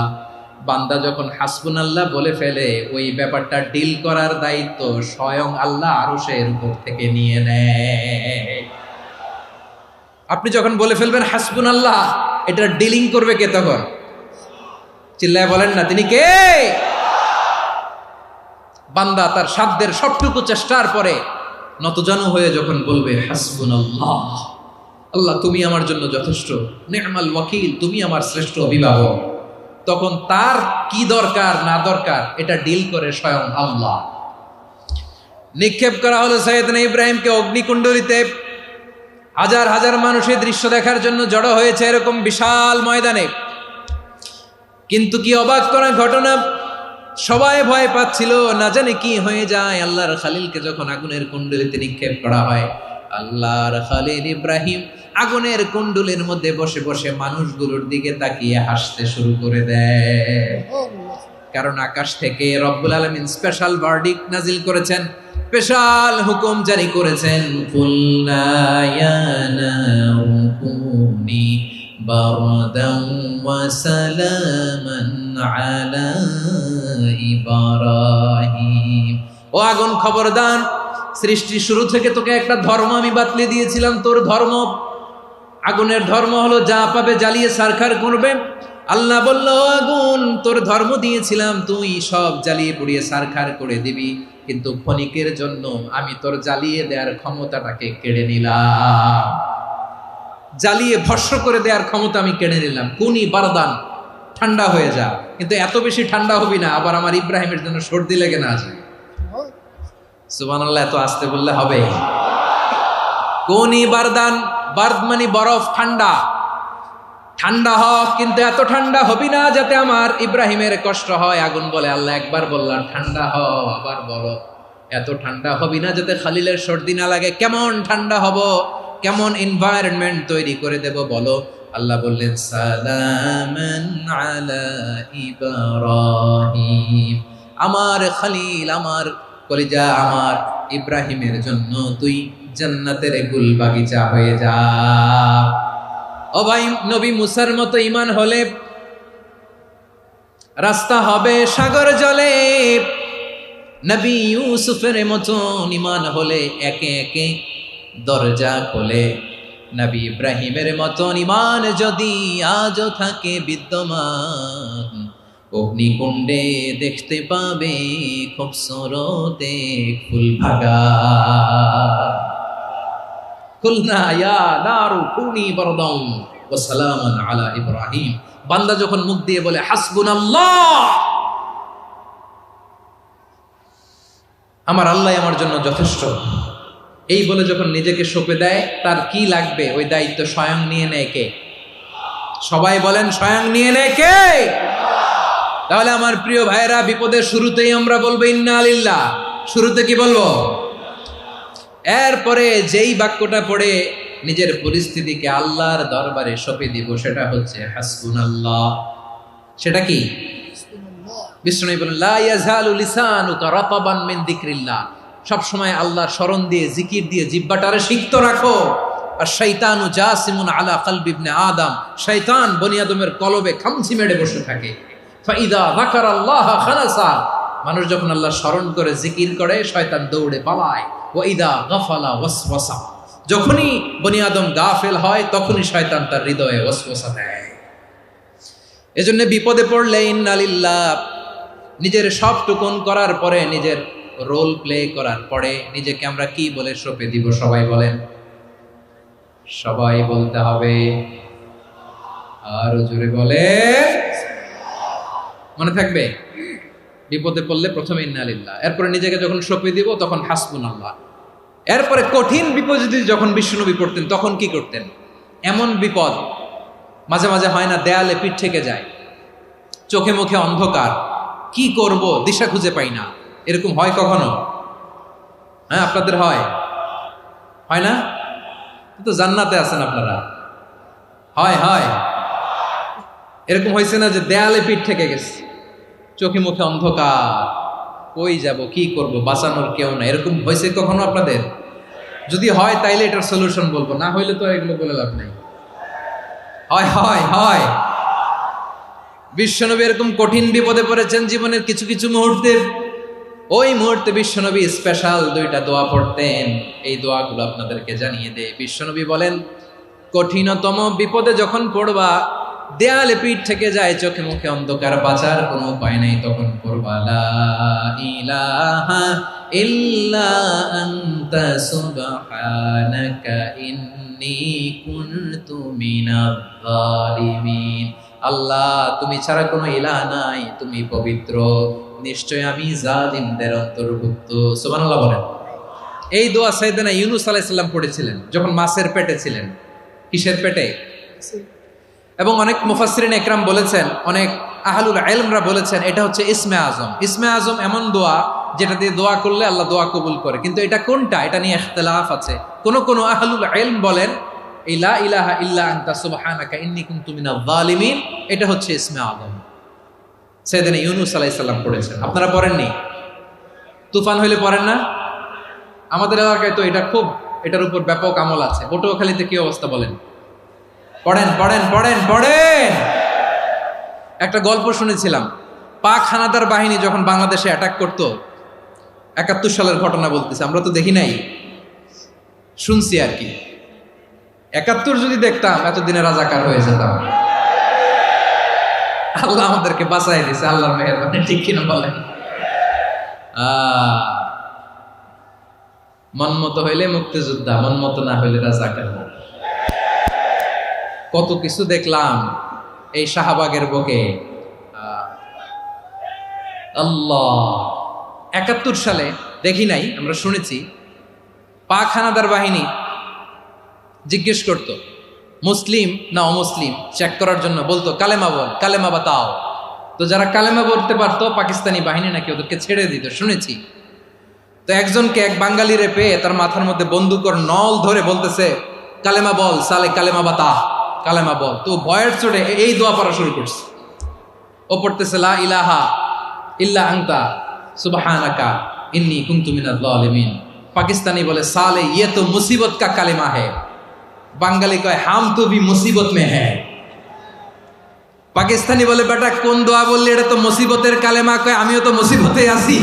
বান্দা যখন হাসবুনাল্লাহ বলে ফেলে, ওই ব্যাপারটা ডিল করার দায়িত্ব স্বয়ং আল্লাহ আরশের উপর থেকে নিয়ে নেয়। আপনি যখন বলে ফেলবেন হাসবুনাল্লাহ, এটা ডিলিং করবে কে তখন? চিল্লায় বলেন না, তিনি কে? বান্দা তার সাধ্যের সবটুকু চেষ্টার পরে নতজানু হয়ে যখন বলবে হাসবুনাল্লাহ, আল্লাহ তুমি আমার জন্য যথেষ্ট, নি'মাল ওয়াকিল, তুমি আমার শ্রেষ্ঠ অভিভাবক, তখন তার কি দরকার না দরকার এটা ডিল করে স্বয়ং আল্লাহ। নিক্ষেপ করা হলো সাইয়েদনা ইব্রাহিমকে অগ্নিকুণ্ডলিতে। হাজার হাজার মানুষের দৃশ্য দেখার জন্য জড়ো হয়েছে এরকম বিশাল ময়দানে। কিন্তু কি অবাক করা ঘটনা, সবাই ভয় পাচ্ছিল, না জানে কি হয়ে যায়। আল্লাহর খলিলকে যখন আগুনের কুণ্ডলিতে নিক্ষেপ করা হয়, আল্লাহর খলিল ইব্রাহিম আগুনের কুণ্ডলের মধ্যে বসে বসে মানুষগুলোর দিকে তাকিয়ে হাসতে শুরু করে দেয়। কারণ আকাশ থেকে রব্বুল আলামিন স্পেশাল ভার্ডিক্ট নাজিল করেছেন, স্পেশাল হুকুম জারি করেছেন, কুলনা ইয়া নারু কুনি বারদান ওয়া সালামান আলা ইব্রাহিম। ও আগুন, খবরদার, সৃষ্টি শুরু থেকে তোকে একটা ধর্ম আমি বাতলে দিয়েছিলাম, তোর ধর্ম, আগুনের ধর্ম হলো যা পাবে জ্বালিয়ে সারখার করবে। আল্লাহ বলল, আগুন, তোর ধর্ম দিয়েছিলাম, তুই সব জ্বালিয়ে পুড়িয়ে সারখার করে দিবি, কিন্তু ক্ষণিকের জন্য আমি তোর জ্বালিয়ে দেওয়ার ক্ষমতাটাকে কেড়ে নিলাম, জ্বালিয়ে ভস্ম করে দেওয়ার ক্ষমতা আমি কেড়ে নিলাম। কুনি বারদান, ঠান্ডা হয়ে যা, কিন্তু এত বেশি ঠান্ডা হবি না আবার আমার ইব্রাহিমের জন্য সর্দি লেগে না যায়। সুবহানাল্লাহ, এত আসতে বললে হবে? কুনি বারদান, বার্দ মানে বরফ, ঠান্ডা, ঠান্ডা হ, কিন্তু এত ঠান্ডা হবি না যাতে আমার ইব্রাহিমের কষ্ট হয়। আগুন বলে, আল্লাহ একবার বললাম ঠান্ডা হ, আবার বলো এত ঠান্ডা হবি না যাতে খলিলের সর্দি না লাগে। কেমন ঠান্ডা হব, কেমন এনভায়রনমেন্ট তৈরি করে দেব বলো? আল্লাহ বললেন, সালামান আলা ইব্রাহিম, আমার খলিল, আমার কলিজা, আমার ইব্রাহিমের জন্য তুই জান্নাতের গুল বাগিচা হয়ে যা। ও ভাই, নবী মুসার মতো ঈমান হলে রাস্তা হবে সাগর জলে, নবী ইউসুফের মতন ঈমান হলে একে একে দরজা খোলে। নবী ইব্রাহিমের মতন ঈমান যদি আজও থাকে বিদ্যমান, অগ্নিকুণ্ডে দেখতে পাবে খুবসুরত এক ফুল ভাগা। কুলনা ইয়া নারু কুনি বারদান ওয়া সালামান আলা ইব্রাহিম। বান্দা যখন মুখ দিয়ে বলে হাসবুনাল্লাহ, আমার আল্লাহ আমার জন্য যথেষ্ট, এই বলে যখন নিজেকে সঁপে দেয়, তার কি লাগবে ওই দায়িত্ব স্বয়ং নিয়ে নেয় কে? সবাই বলেন স্বয়ং নিয়ে নেয় কে? তাহলে আমার প্রিয় ভাইরা, বিপদের শুরুতেই আমরা বলবো ইন্না লিল্লাহ। শুরুতে কি বলবো? এরপরে যেই বাক্যটা পড়ে নিজের পরিস্থিতিকে আল্লাহর দরবারে সঁপে দিব, সেটা হচ্ছে হাসবুনাল্লাহ। সেটা কি? বিষ্ণু বলেন লা ইয়াজালু লিসানুকা রাতাবান মিন যিকরিল্লাহ। সব সময় আল্লাহর স্মরণ দিয়ে, জিকির দিয়ে জিহ্বাটারে সিক্ত রাখো। আর শয়তানু জাসিমুন আলা কলবি ইবনে আদম, শয়তান বনি আদমের কলবে খামচি মেরে বসে থাকে। ফাইদা যাকারাল্লাহ খানাসা, মানুষ যখন আল্লাহর স্মরণ করে জিকির করে শয়তান দৌড়ে পালায়। ওয়া ইদা গাফালা ওয়াসওয়াসা, যখনই বনি আদম গাফেল হয় তখনই শয়তান তার হৃদয়ে ওয়াসওয়াসা দেয়। এজন্য বিপদে পড়লে ইন্না লিল্লাহ, নিজের সব টুকুন করার পরে, নিজের রোল প্লে করার পরে নিজেকে আমরা কি বলে সঁপে দিব? সবাই বলেন, সবাই বলতে হবে। আরো জোরে বলে, মনে থাকবে? বিপদে পড়লে প্রথমে ইন্না লিল্লাহ, এরপরে নিজেকে যখন সঁপে দিব তখন হাসবুনাল্লাহ। এরপরে কঠিন বিপদ যদি যখন বিশ্বনবী পড়তেন তখন কি করতেন? এমন বিপদ মাঝে মাঝে হয় না, দেয়ালে পিঠ থেকে যায়, চোখে মুখে অন্ধকার, কি করব দিশা খুঁজে পাই না, এরকম হয় কখনো? হ্যাঁ, আপনাদের হয়? হয় না? তো জান্নাতে আছেন আপনারা। হয় হয় এরকম হয়েছে না যে দেয়ালে পিঠ থেকে গেছে, চোখে মুখে অন্ধকার, কই যাব, কি করব, বাঁচানোর কেউ না, এরকম হয়েছে কখনো আপনাদের? যদি হয় তাইলে এটার সলিউশন বলবো, না হইলে তো এগুলো বলে লাভ নাই। হয় হয় হয় বিশ্বনবী এরকম কঠিন বিপদে পড়েছেন জীবনের কিছু কিছু মুহূর্তে। ওই মুহূর্তে বিশ্বনবী স্পেশাল 2টা দোয়া পড়তেন। এই দোয়াগুলো আপনাদেরকে জানিয়ে দেয়। বিশ্বনবী বলেন, কঠিনতম বিপদে যখন পড়বা, দেয়ালে পিঠ থেকে যায়, চোখে মুখে অন্ধকার, বাঁচার কোনো উপায় নাই, তখন পড়বা লা ইলাহা ইল্লা আনতা সুবহানাকা ইন্নী কুনতু মিনাজ জালিমিন। আল্লাহ, তুমি ছাড়া কোনো ইলাহ নাই, তুমি পবিত্র, নিশ্চয় আমি জালিমদের অন্তর্ভুক্ত। সুবহানাল্লাহ বলেন। এই দোয়া সাইয়েদনা ইউনূস আলাইহিস সালাম পড়েছিলেন যখন মাছের পেটে ছিলেন। কিসের পেটে? এবং অনেক মুফাসসিরিন ইকরাম বলেছেন, অনেক আহলুল ইলমরা বলেছেন, এটা হচ্ছে ইসমে আজম। ইসমে আজম এমন দোয়া যেটা দিয়ে দোয়া করলে আল্লাহ দোয়া কবুল করে, কিন্তু এটা কোনটা, এটা নিয়ে ইখতিলাফ আছে। কোন আহলুল ইলম বলেন এই লা ইলাহা ইল্লা আনতা সুবহানাকা ইন্নী কুনতু মিনাজ জালিমিন, এটা হচ্ছে ইসমে আজম। সাইয়েদনা ইউনূস আলাইহিস সালাম পড়েছেন। আপনারা পড়েননি? তুফান হইলে পড়েন না? আমাদের এলাকায় তো এটা খুব, এটার উপর ব্যাপক আমল আছে। পটুয়াখালীতে কি অবস্থা বলেন? পড়েন পড়েন পড়েন পড়েন। একটা গল্প শুনেছিলাম, পাক হানাদার বাহিনী যখন বাংলাদেশে অ্যাটাক করত, 71 সালের ঘটনা বলতেছে, আমরা তো দেখি নাই, শুনছি আর কি। 71 যদি দেখতাম এতদিনে রাজাকার হয়ে যেতাম। আল্লাহ আমাদেরকে বাঁচাই দিয়েছে, আল্লাহর মেহেরবানি, ঠিক কিনা বলেন? মন মতো হইলে মুক্তিযোদ্ধা, মন মতো না হইলে রাজাকার। কত কিছু দেখলাম এই শাহবাগের বুকে। আল্লাহ, 71 সালে দেখি নাই, আমরা শুনেছি পাক হানাদার বাহিনী জিজ্ঞেস করত মুসলিম না অমুসলিম চেক করার জন্য, বলতো কালেমা বল, কালেমা বাতাও। তো যারা কালেমা বলতে পারতো পাকিস্তানি বাহিনী নাকি ওদেরকে ছেড়ে দিত, শুনেছি। তো একজনকে, এক বাঙালিরে পেয়ে তার মাথার মধ্যে বন্দুকর নল ধরে বলতেছে কালেমা বল সালে, কালেমা বাতা, কালেমা বল। তো ভয়ের চোটে এই দোয়া পড়া শুরু করছে। ও পড়তেছে লা ইলাহা ইল্লা আনতা সুবহানাকা ইন্নী কুনতু মিনাজ জালিমিন। পাকিস্তানি বলে সালে ইয়ে তো মুসিবত কা কালেমা है। বাঙালি কয় হাম তো ভি মুসিবত মে হ্যাঁ। পাকিস্তানি বলে বেটা কোন দোয়া বললি, এটা তো মুসিবতের কালেমা। কয় আমিও তো মুসিবতে আছি,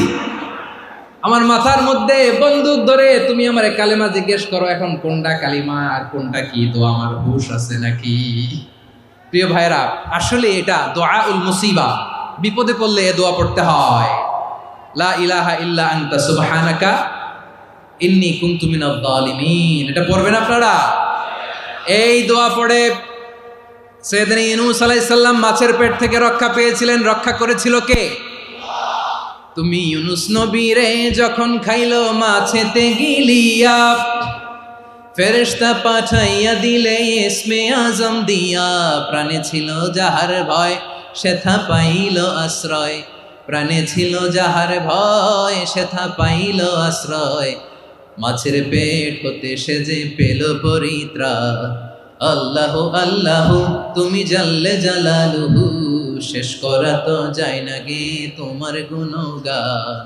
আমার মাথার মধ্যে বন্দুক ধরে তুমি আমার কালেমা জিজ্ঞেস করো, এখন কোনটা কালিমা আর কোনটা কি, তো আমার হুশ আছে নাকি? প্রিয় ভাইরা, আসলে এটা দুআউল মুসিবা, বিপদে পড়লে এ দোয়া পড়তে হয়, লা ইলাহা ইল্লা আনতা সুবহানাকা ইন্নী কুনতু মিনাজ জালিমিন। এটা পড়বেন আপনারা। এই দোয়া পড়ে সাইয়েদনা ইউনূস আলাইহিস সালাম মাছের পেট থেকে রক্ষা পেয়েছিলেন। রক্ষা করেছিল কে? তুমি ইউনূস নবী রে যখন খাইলো মাছেতে গিলিয়া, ফেরেশতা পাঠাইয়া দিলে ইসমে আজম দিয়া, প্রাণে ছিল যাহার ভয় সেথা পাইল আশ্রয়, প্রাণে ছিল যাহার ভয় সেথা পাইল আশ্রয়, মাছের পেট হতে সে যে পেল পরিত্রাণ। আল্লাহ আল্লাহ তুমি জাল্লে জালালুহু, শেষ করা তো যায় না গে তোমার গুণগান।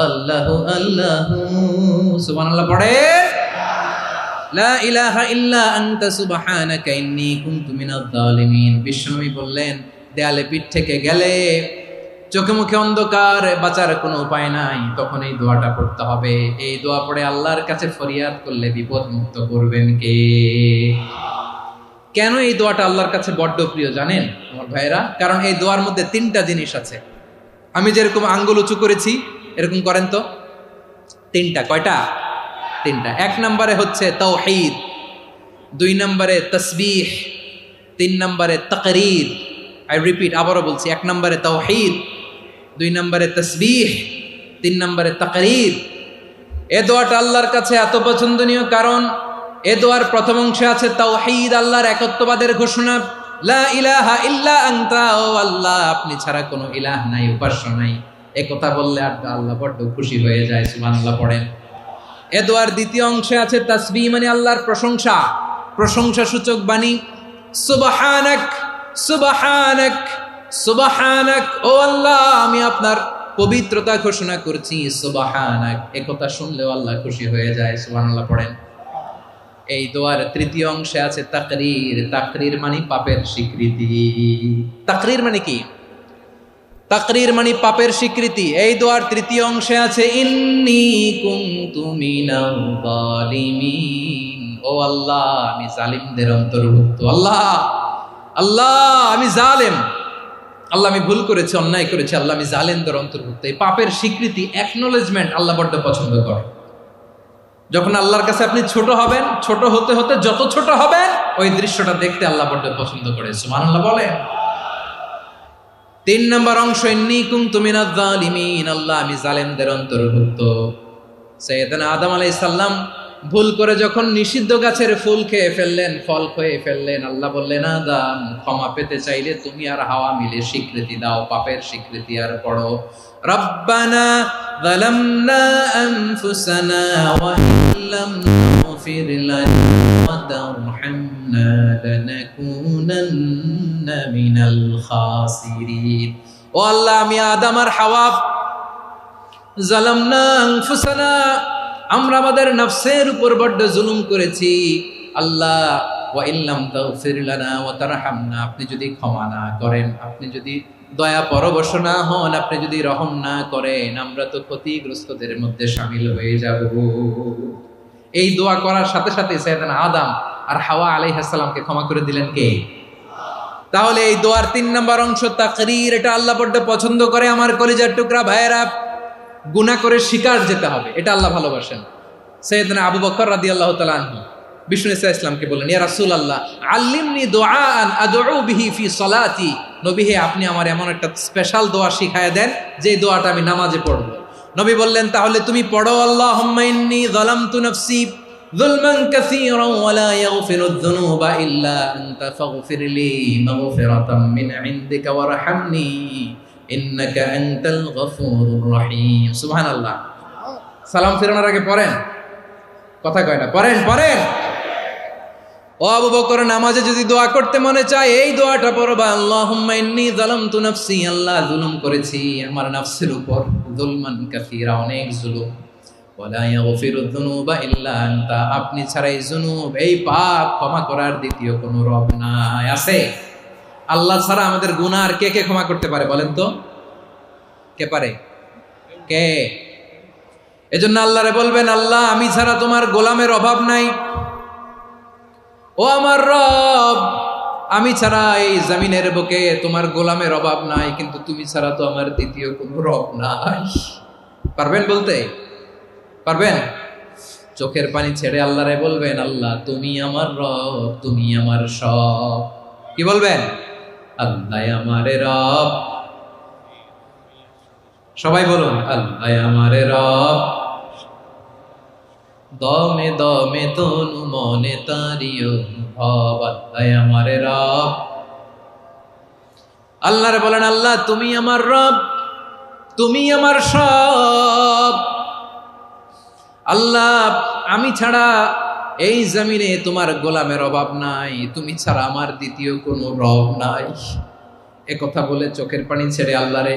আল্লাহ আল্লাহ, সুবহানাল্লাহ পড়ে। লা ইলাহা ইল্লা আনতা সুবহানাকা ইন্নী কুনতু মিনাজ জালিমিন। বিশ্বনবী বললেন, দেয়ালে পিঠ থেকে গেলে, চোখে মুখে অন্ধকার, বাঁচার কোনো উপায় নাই, তখন এই দোয়াটা পড়তে হবে। এই দোয়া পড়ে আল্লাহর কাছে ফরিয়াদ করলে বিপদ মুক্ত করবেন কে? কেন এই দোয়াটা আল্লাহর কাছে বড্ড প্রিয় জানেন আমার ভাইরা? কারণ এই দোয়ার মধ্যে তিনটা জিনিস আছে। আমি যেরকম আঙ্গুল উঁচু করেছি এরকম করেন তো। তিনটা। কয়টা? তিনটা। এক নম্বরে হচ্ছে তাওহীদ, দুই নম্বরে তাসবিহ, তিন নম্বরে তাকরীর। আই রিপিট, আবারও বলছি, এক নম্বরে তাওহীদ, দুই নম্বরে তাসবিহ, তিন নম্বরে তাকরীর। এ দোয়াটা আল্লাহর কাছে এত পছন্দনীয় কারণ এ দোয়ার প্রথম অংশে আছে তাওহীদ, আল্লাহর একত্ববাদের ঘোষণা। লা ইলাহা ইল্লা আনতা, ও আল্লাহ আপনি ছাড়া কোনো ইলাহ নাই, উপাস্য নাই। এ কথা বললে আর আল্লাহ বড্ড খুশি হয়ে যায়। সুবহানাল্লাহ পড়েন। এ দোয়ার দ্বিতীয় অংশে আছে তাসবিহ, মানে আল্লাহর প্রশংসা, প্রশংসা সূচক বাণী। সুবহানাক সুবহানাক সুবহানাক, ও আল্লাহ আমি আপনার পবিত্রতা ঘোষণা করছি। সুবহানাক, এ কথা শুনলেও আল্লাহ খুশি হয়ে যায়। সুবহানাল্লাহ পড়েন। এই দোয়ার তৃতীয় অংশে আছে তাকরীর। তাকরীর মানে পাপের স্বীকৃতি। তাকরীর মানে কি? তাকরীর মানে পাপের স্বীকৃতি। এই দোয়ার তৃতীয় অংশে আছে ইন্নী কুনতু মিনাল জালিমিন, ও আল্লাহ আমি জালিমদের অন্তর্ভুক্ত। আল্লাহ আল্লাহ আমি জালেম, আল্লাহ আমি ভুল করেছি, অন্যায় করেছি, আল্লাহ আমি জালেমদের অন্তর্ভুক্ত। এই পাপের স্বীকৃতি, অ্যাকনোলেজমেন্ট আল্লাহ বড্ড পছন্দ করে। যখন আল্লাহর কাছে আপনি ছোট হবেন, ছোট হতে হতে যত ছোট হবেন, ওই দৃশ্যটা দেখতে আল্লাহ বড্ড পছন্দ করে। সুবহানাল্লাহ বলে। তিন নম্বর অংশ ইন্নী কুনতু মিনাজ জালিমিন, আল্লাহ আমি জালেমদের অন্তর্ভুক্ত। সাইয়েদনা আদম আলাইহিস সালাম ভুল করে যখন নিষিদ্ধ গাছের ফুল খেয়ে ফেললেন, ফল খেয়ে ফেললেন, আল্লাহ বললেন আদম ক্ষমা পেতে চাইলে তুমি আর হাওয়া মিলে স্বীকৃতি দাও, পাপের স্বীকৃতি আর পড়ো। রব্বানা যালামনা আনফুসানা ওয়া ইল্লাম তাগফির লানা ওয়া তারহামনা লানাকুনান্না মিনাল খাসিরিন। ও আল্লাহ আমি আদম আর হাওয়া, যালামনা আনফুসানা, আমরা আমাদের নফসের উপর বড্ড জুলুম করেছি। আল্লাহ ওয়া ইল্লাম তাগফির লানা ওয়া তারহামনা, আপনি যদি ক্ষমা না করেন, আপনি যদি দয়া পরবশ না হন, আপনি যদি রহম না করেন, আমরা তো ক্ষতিগ্রস্তদের মধ্যে শামিল হয়ে যাব। এই দোয়া করার সাথে সাথে সাইয়েদনা আদম আর হাওয়া আলাইহিস সালামকে ক্ষমা করে দিলেন কে? তাহলে এই দোয়ার তিন নম্বর অংশ তাকরীর, এটা আল্লাহ বড্ড পছন্দ করে। আমার কলিজার টুকরা ভাইয়েরা, গুনাহ করে শিকার যেতে হবে, এটা আল্লাহ ভালোবাসেন। সাইয়েদনা আবু বকর রাদিয়াল্লাহু তাআলা আনহু বিষ্ণু ইসা ইসলামকে বললেন, ইয়া রাসূলুল্লাহ আল্লিমনি দুআআন আদউ বিহি ফি সলাতি, নবী হে আপনি আমার এমন একটা স্পেশাল দোয়া শিখায়া দেন যে দোয়াটা আমি নামাজে পড়ব। নবী বললেন, তাহলে তুমি পড়ো আল্লাহুম্মা ইন্নী যালামতু নাফসি যুলমান কাসীরান ওয়া লা ইয়াগফিরুয যুনুবা ইল্লা আনতা ফাগফিরলি মাগফিরাতাম মিন ইনদিকা ওয়ারহামনি ইন্নাকা আনতাল গফুরুর রহিম। সুবহানাল্লাহ। সালাম ফেরানোর আগে পড়েন, কথা কয় না, পড়েন পড়েন। ও আবু বকর, নামাজে যদি দোয়া করতে মনে চায় এই দোয়াটা পড়বা, আল্লাহুম্মা ইন্নী যালামতু নাফসি, আল্লাহ জুলুম করেছি আমার নফসের উপর, যুলমান কাসীরা, অনেক জুলুম, ওয়া লা ইয়াগফিরুয যুনুবা ইল্লা আনতা, আপনি ছাড়া এই জুনুব, এই পাপ ক্ষমা করার দ্বিতীয় কোনো রব নাই। আছে? আল্লাহ ছাড়া আমাদের গুনাহ আর কে কে ক্ষমা করতে পারে বলেন তো? কে পারে? কে? এজন্য আল্লাহরে বলবেন, আল্লাহ আমি ছাড়া তোমার গোলামের অভাব নাই, ও আমার রব আমি ছাড়া এই জমিনের বুকে তোমার গোলামের অভাব নাই, কিন্তু তুমি ছাড়া তো আমার দ্বিতীয় কোনো রব নাই। পারবেন বলতে? পারবেন? চোখের পানি ছেড়ে আল্লাহরে বলবেন, আল্লাহ তুমি আমার রব, তুমি আমার সব। কি বলবেন? আল্লাহ আমারে রব। সবাই বলুন, আল্লাহ আমারে রব, দমে দমে তনু মনে তারি অনুভব, আল্লাহ আমার রব। আল্লাহরে বলেন, আল্লাহ তুমি আমার রব, তুমি আমার সব। আল্লাহ আমি ছাড়া এই জমিনে তোমার গোলামের অভাব নাই, তুমি ছাড়া আমার দ্বিতীয় কোনো রব নাই। এ কথা বলে চোখের পানি ছেড়ে আল্লাহরে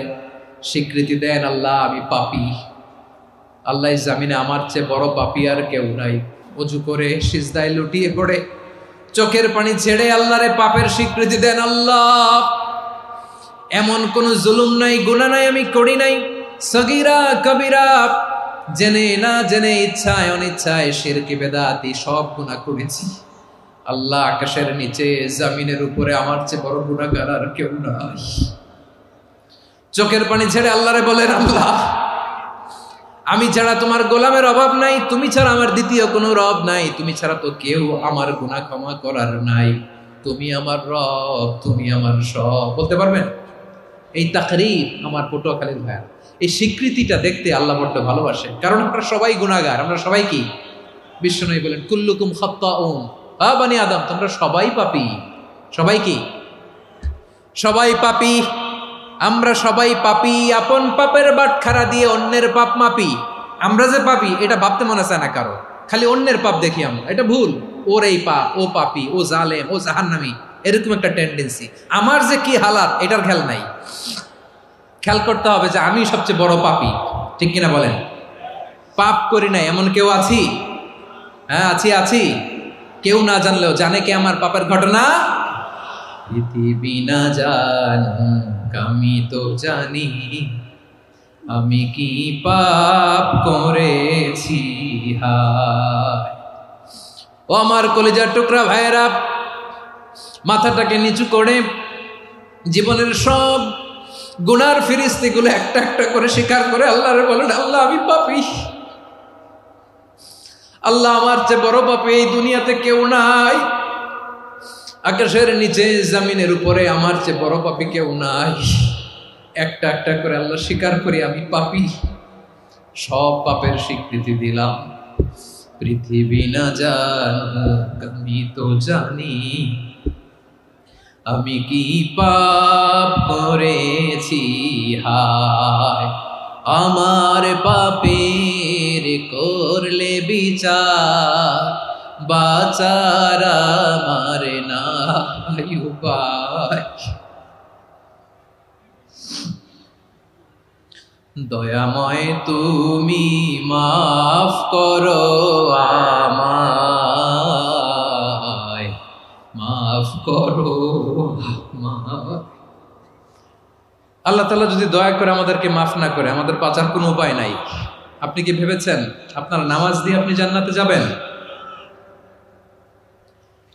স্বীকৃতি দেন, আল্লাহ আমি পাপী, আল্লাহ এই জমিনে আমার চেয়ে বড় পাপী আর কেউ নাই। অজু করে সিজদায় লুটিয়ে পড়ে চোখের পানি ছেড়ে আল্লাহরে পাপের স্বীকৃতি দেন, আল্লাহ এমন কোন জুলুম নাই, গুনাহ নাই আমি করি নাই, সগীরা কবিরা, জেনে না জেনে, ইচ্ছায় অনিচ্ছায়, শিরকি বেদাতি সব গুনাহ করেছি। আল্লাহ আকাশের নিচে জমিনের উপরে আমার চেয়ে বড় গুনাহগার আর কেউ নাই। চোখের পানি ছেড়ে আল্লাহরে বলেন, আল্লাহ আমি ছাড়া তোমার গোলামের অভাব নাই, তুমি ছাড়া আমার দ্বিতীয় কোনো রব নাই, তুমি ছাড়া তো কেউ আমার গুনাহ ক্ষমা করার নাই, তুমি আমার রব, তুমি আমার সব। বলতে পারবেন? এই তাকরীর আমার পটুয়াখালীর ভাইয়া, এই স্বীকৃতিটা দেখতে আল্লাহ বড্ড ভালোবাসে, কারণ আমরা সবাই গুনাহগার। আমরা সবাই কি? বিশ্বনবী বলেন, কুল্লুকুম খাত্তাউন, বানি আদম তোমরা সবাই পাপী। সবাই কি? সবাই পাপী। আমরা সবাই পাপী, আপন পাপের বাটখারা দিয়ে অন্যের পাপ মাপি। আমরা যে পাপী এটা ভাবতে মনে চায় না কারো, খালি অন্যের পাপ দেখি আমরা, এটা ভুল। ওর এই পাপ, ও পাপী, ও জালেম, ও জাহান্নামী, এরকম একটা টেন্ডেন্সি। আমার যে কি হালাত এটার খেয়াল নাই। খেয়াল করতে হবে যে আমি সবচেয়ে বড় পাপী, ঠিক কিনা বলেন? পাপ করি নাই এমন কেউ আছি? হ্যাঁ আছি। কেউ না জানলেও জানে কে আমার পাপের ঘটনা? পৃথিবী না জানুক আমি তো জানি, আমি কি পাপ করেছি হায়। ও আমার কলিজার টুকরা ভাইয়েরা, মাথাটাকে নিচু করে জীবনের সব গুনার ফিরিস্তিগুলো একটা একটা করে স্বীকার করে আল্লাহরে বলেন, আল্লাহ আমি পাপী, আল্লাহ আমার চেয়ে বড় পাপী এই দুনিয়াতে কেউ নাই, আকাশের নিচে জমিনের উপরে আমার চেয়ে বড় পাপী কেউ নাই। একটা একটা করে আল্লাহ স্বীকার করি আমি পাপী, সব পাপের স্বীকৃতি দিলাম। পৃথিবী না জানুক আমি তো জানি, আমি কি পাপ করেছি হায়। আমার পাপের করলে বিচার, বাচার আমার নাই উপায়। দয়াময় তুমি মাফ করো আমায়, মাফ করো আমায়। আল্লাহ তাআলা যদি দয়া করে আমাদেরকে মাফ না করে, আমাদের বাঁচার কোনো উপায় নাই। আপনি কি ভেবেছেন আপনার নামাজ দিয়ে আপনি জান্নাতে যাবেন?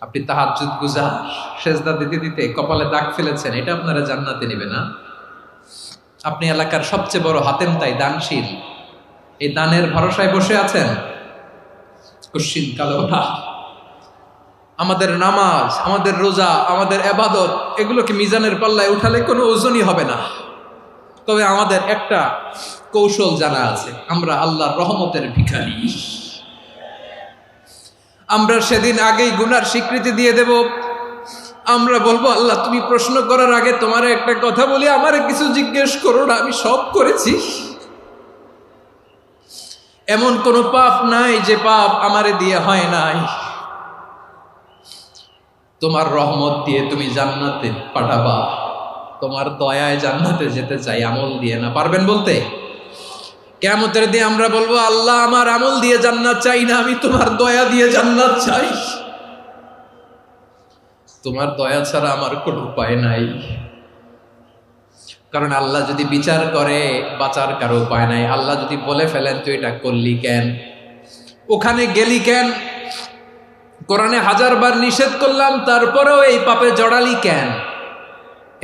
আপনি তাহাজ্জুদ গুজার, সেজদা দিতে দিতে কপালে দাগ ফেলেছেন, এটা আপনারা জান্নাতে নেবে না? আপনি এলাকার সবচেয়ে বড় হাতেম তাই দানশীল, এই দানের ভরসায় বসে আছেন, কুশ্চিন কালো না। আমাদের নামাজ, আমাদের রোজা, আমাদের ইবাদত, এগুলোকে মিজানের পাল্লায় উঠালে কোনো ওজনই হবে না। তবে আমাদের একটা কৌশল জানা আছে, আমরা আল্লাহর রহমতের ভিখারি। আমরা সেদিন আগেই গুনার স্বীকৃতি দিয়ে দেব। আমরা বলবো, আল্লাহ তুমি প্রশ্ন করার আগে তোমার একটা কথা বলি, আমারে কিছু জিজ্ঞেস করো না, আমি সব করেছি। এমন কোন পাপ নাই যে পাপ আমারে দিয়ে হয় নাই। তোমার রহমত দিয়ে তুমি জান্নাতে পাঠাবা, তোমার দয়ায় জান্নাতে যেতে চাই, আমল দিয়ে না। পারবেন বলতে? কিয়ামতের দিন আমরা বলবো, আল্লাহ আমার আমল দিয়ে জান্নাত চাই না, আমি তোমার দয়া দিয়ে জান্নাত চাই। তোমার দয়া ছাড়া আমার কোনো উপায় নাই। কারণ আল্লাহ যদি বিচার করে বাঁচার কারো উপায় নাই। আল্লাহ যদি বলে ফেলেন তুই এটা করলি কেন, ওখানে গেলি কেন, কোরআনে 1000 বার নিষেধ করলাম তারপরেও এই পাপে জড়ালি কেন,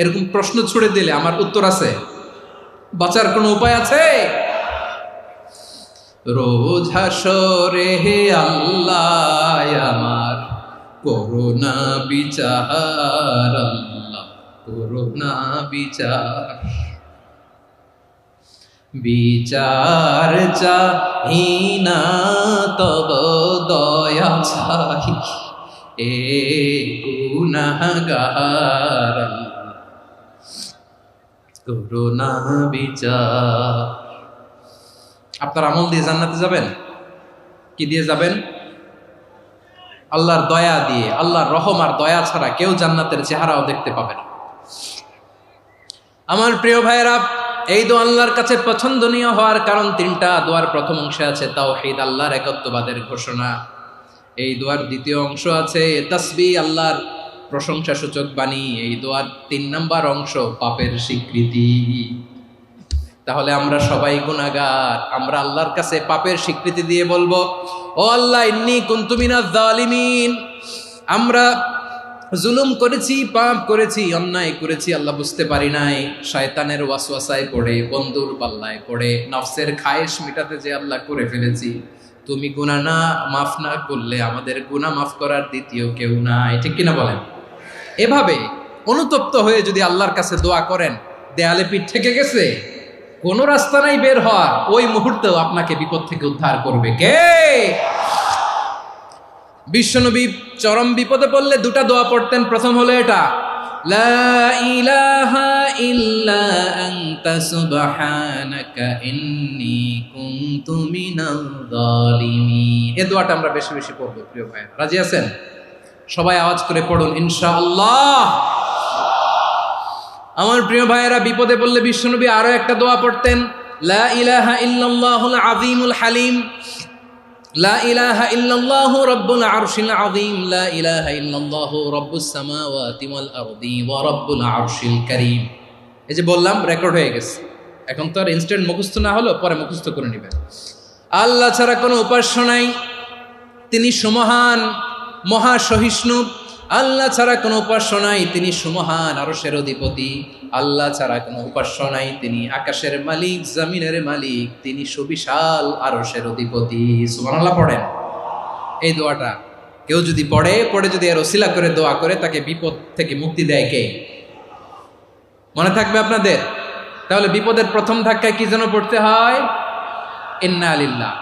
এরকম প্রশ্ন ছুড়ে দিলে আমার উত্তর আছে? বাঁচার কোনো উপায় আছে? রোজ হাসরে হে আল্লাহ আমার করুণা বিচার, আল্লাহ করুণা বিচার। বিচার চাহি না তব দয়া চাহি এ গুনাহগার করুণা বিচার। আপনার আমল দিয়ে জান্নাতে যাবেন? কি দিয়ে যাবেন? আল্লাহর দয়া দিয়ে। আল্লাহর রহম আর দয়া ছাড়া কেউ জান্নাতের চেহারাও দেখতে পাবে না। আমার প্রিয় ভাইয়েরা, এই দোয়া আল্লাহর কাছে পছন্দনীয় হওয়ার কারণ তিনটা। দোয়ার প্রথম অংশে আছে তাওহীদ, আল্লাহর একত্ববাদের ঘোষণা। এই দোয়ার দ্বিতীয় অংশ আছে তাসবিহ, আল্লাহর প্রশংসা সূচক বাণী। এই দোয়ার ৩ নম্বর অংশ পাপের স্বীকৃতি। তাহলে আমরা সবাই গুনাহগার। আমরা আল্লাহর কাছে পাপের স্বীকৃতি দিয়ে বলবো, ও আল্লাহ, ইন্নী কুনতু মিনাজ জালিমিন। আমরা জুলুম করেছি, পাপ করেছি, অন্যায় করেছি, আল্লাহ বুঝতে পারি নাই। শয়তানের ওয়াসওয়াসায় পড়ে, বন্ধুর পাল্লায় পড়ে, নফসের খায়েশ মেটাতে যে আল্লাহ করে ফেলেছি। তুমি গুনাহ না মাফ না করলে আমাদের গুনাহ মাফ করার দ্বিতীয় কেউ নাই। ঠিক কিনা বলেন? এভাবে অনুতপ্ত হয়ে যদি আল্লাহর কাছে দোয়া করেন, দেয়ালে পিঠ থেকে গেছে, কোনো রাস্তা নাই বের হওয়ার, ওই মুহূর্তেও আপনাকে বিপদ থেকে উদ্ধার করবে কে? বিশ্বনবী চরম বিপদে পড়লে দুটা দোয়া পড়তেন। প্রথম হলো এটা, লা ইলাহা ইল্লা আনতা সুবহানাকা ইন্নী কুনতু মিনাল জালিমিন। এই দোয়াটা আমরা বেশি বেশি পড়ব প্রিয় ভাইরা। রাজি আছেন? সবাই আওয়াজ করে পড়ুন ইনশাআল্লাহ। আমার প্রিয় ভাইয়েরা, বিপদে পড়লে বিশ্বনবী আরো একটা দোয়া পড়তেন, লা ইলাহা ইল্লাল্লাহুল আযীমুল হালিম, লা ইলাহা ইল্লাল্লাহু রাব্বুল আরশিল আযীম, লা ইলাহা ইল্লাল্লাহু রাব্বুস সামাওয়াতি ওয়াল আরদি ওয়া রাব্বুল আরশিল কারীম। এই যে বললাম, রেকর্ড হয়ে গেছে। এখন তো আর ইনস্ট্যান্ট মুখস্থ না হলো, পরে মুখস্থ করে নেবেন। আল্লাহ ছাড়া কোনো উপাস্য নাই, তিনি সুমহান, মহা সহিষ্ণু। আল্লাহ ছাড়া কোনো উপাস্য নাই, তিনি সুমহান, আরশের অধিপতি। আল্লাহ ছাড়া কোনো উপাস্য নাই, তিনি আকাশের মালিক, জমিনের মালিক, তিনি সুবিশাল আরশের অধিপতি। সুবহানাল্লাহ পড়েন। এই দোয়াটা কেউ যদি পড়ে যদি এর ওসিলা করে দোয়া করে, তাকে বিপদ থেকে মুক্তি দেয় কে? মনে থাকবে আপনাদের? তাহলে বিপদের প্রথম ধাক্কায় কি যেন পড়তে হয়? ইন্না লিল্লাহ।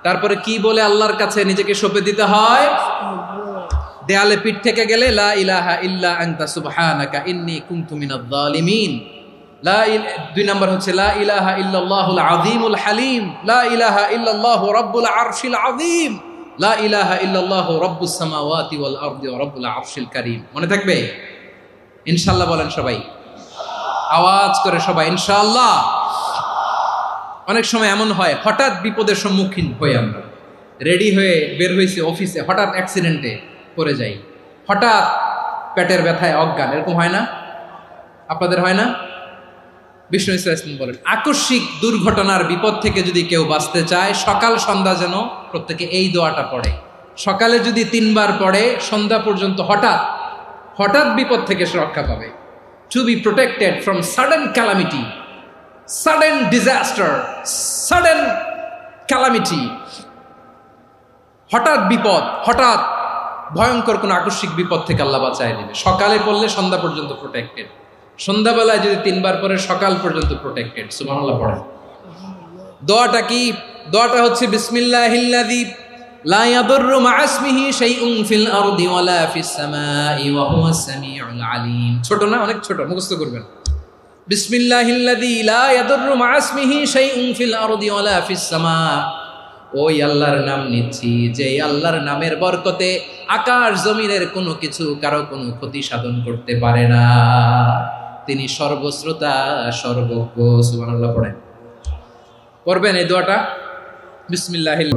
তারপরে কি বলে আল্লাহর কাছে নিজেকে সঁপে দিতে হয়? দেয়ালে পিঠ থেকে গেলে লা ইলাহা ইল্লা আনতা সুবহানাকা ইন্নী কুনতু মিনাজ জালিমিন। ২ নম্বর হচ্ছে লা ইলাহা ইল্লাল্লাহুল আযীমুল হালিম, লা ইলাহা ইল্লাল্লাহু রাব্বুল আরশিল আযীম, লা ইলাহা ইল্লাল্লাহু রাব্বুস সামাওয়াতি ওয়াল আরদি ওয়া রাব্বুল আরশিল কারীম। মনে থাকবে? ইনশাআল্লাহ বলেন সবাই, আওয়াজ করে সবাই ইনশাআল্লাহ। অনেক সময় এমন হয়, হঠাৎ বিপদের সম্মুখীন হই আমরা, রেডি হয়ে বের হয়েছে অফিসে, হঠাৎ অ্যাক্সিডেন্টে পড়ে যাই, হঠাৎ পেটের ব্যথায় অজ্ঞান। এরকম হয় না? আপনাদের হয় না? বিষ্ণু ইসলাম বলেন, আকস্মিক দুর্ঘটনার বিপদ থেকে যদি কেউ বাঁচতে চায়, সকাল সন্ধ্যা যেন প্রত্যেকে এই দোয়াটা পড়ে। সকালে যদি 3 বার পড়ে, সন্ধ্যা পর্যন্ত হঠাৎ বিপদ থেকে সে রক্ষা পাবে। To be protected from sudden calamity, sudden disaster, sudden calamity. হঠাৎ বিপদ, হঠাৎ ভয়ঙ্কর কোন আকস্মিক বিপদ থেকে আল্লাহ বাঁচায় দিবে। সকালে পড়লে সন্ধ্যা পর্যন্ত প্রোটেক্টেড, সন্ধ্যাবেলায় যদি 3 বার পরে সকাল পর্যন্ত প্রোটেক্টেড। সুবহানাল্লাহ পড়েন। দোয়াটা কি? দোয়াটা হচ্ছে বিসমিল্লাহিল্লাযী লা ইয়াদুররু মা ইসমিহি শাইউন ফিল আরদি ওয়ালা ফিস সামাই ওয়া হুয়াস সামিউল আলিম। ছোট না? অনেক ছোট, মুখস্থ করবেন। বিসমিল্লাহিল্লাযী লা ইয়াদুররু মা ইসমিহি শাইউন ফিল আরদি ওয়ালা ফিস সামা। ওই আল্লাহর নাম নিচ্ছি, যে আল্লাহর নামের বরকতে আকাশ জমিনের কোনো কিছু কারো কোনো ক্ষতি সাধন করতে পারে না। তিনি সর্বশ্রোতা, সর্বজ্ঞ। সুবহানাল্লাহ পড়েন। পড়বেন এই দোয়াটা, বিসমিল্লাহিল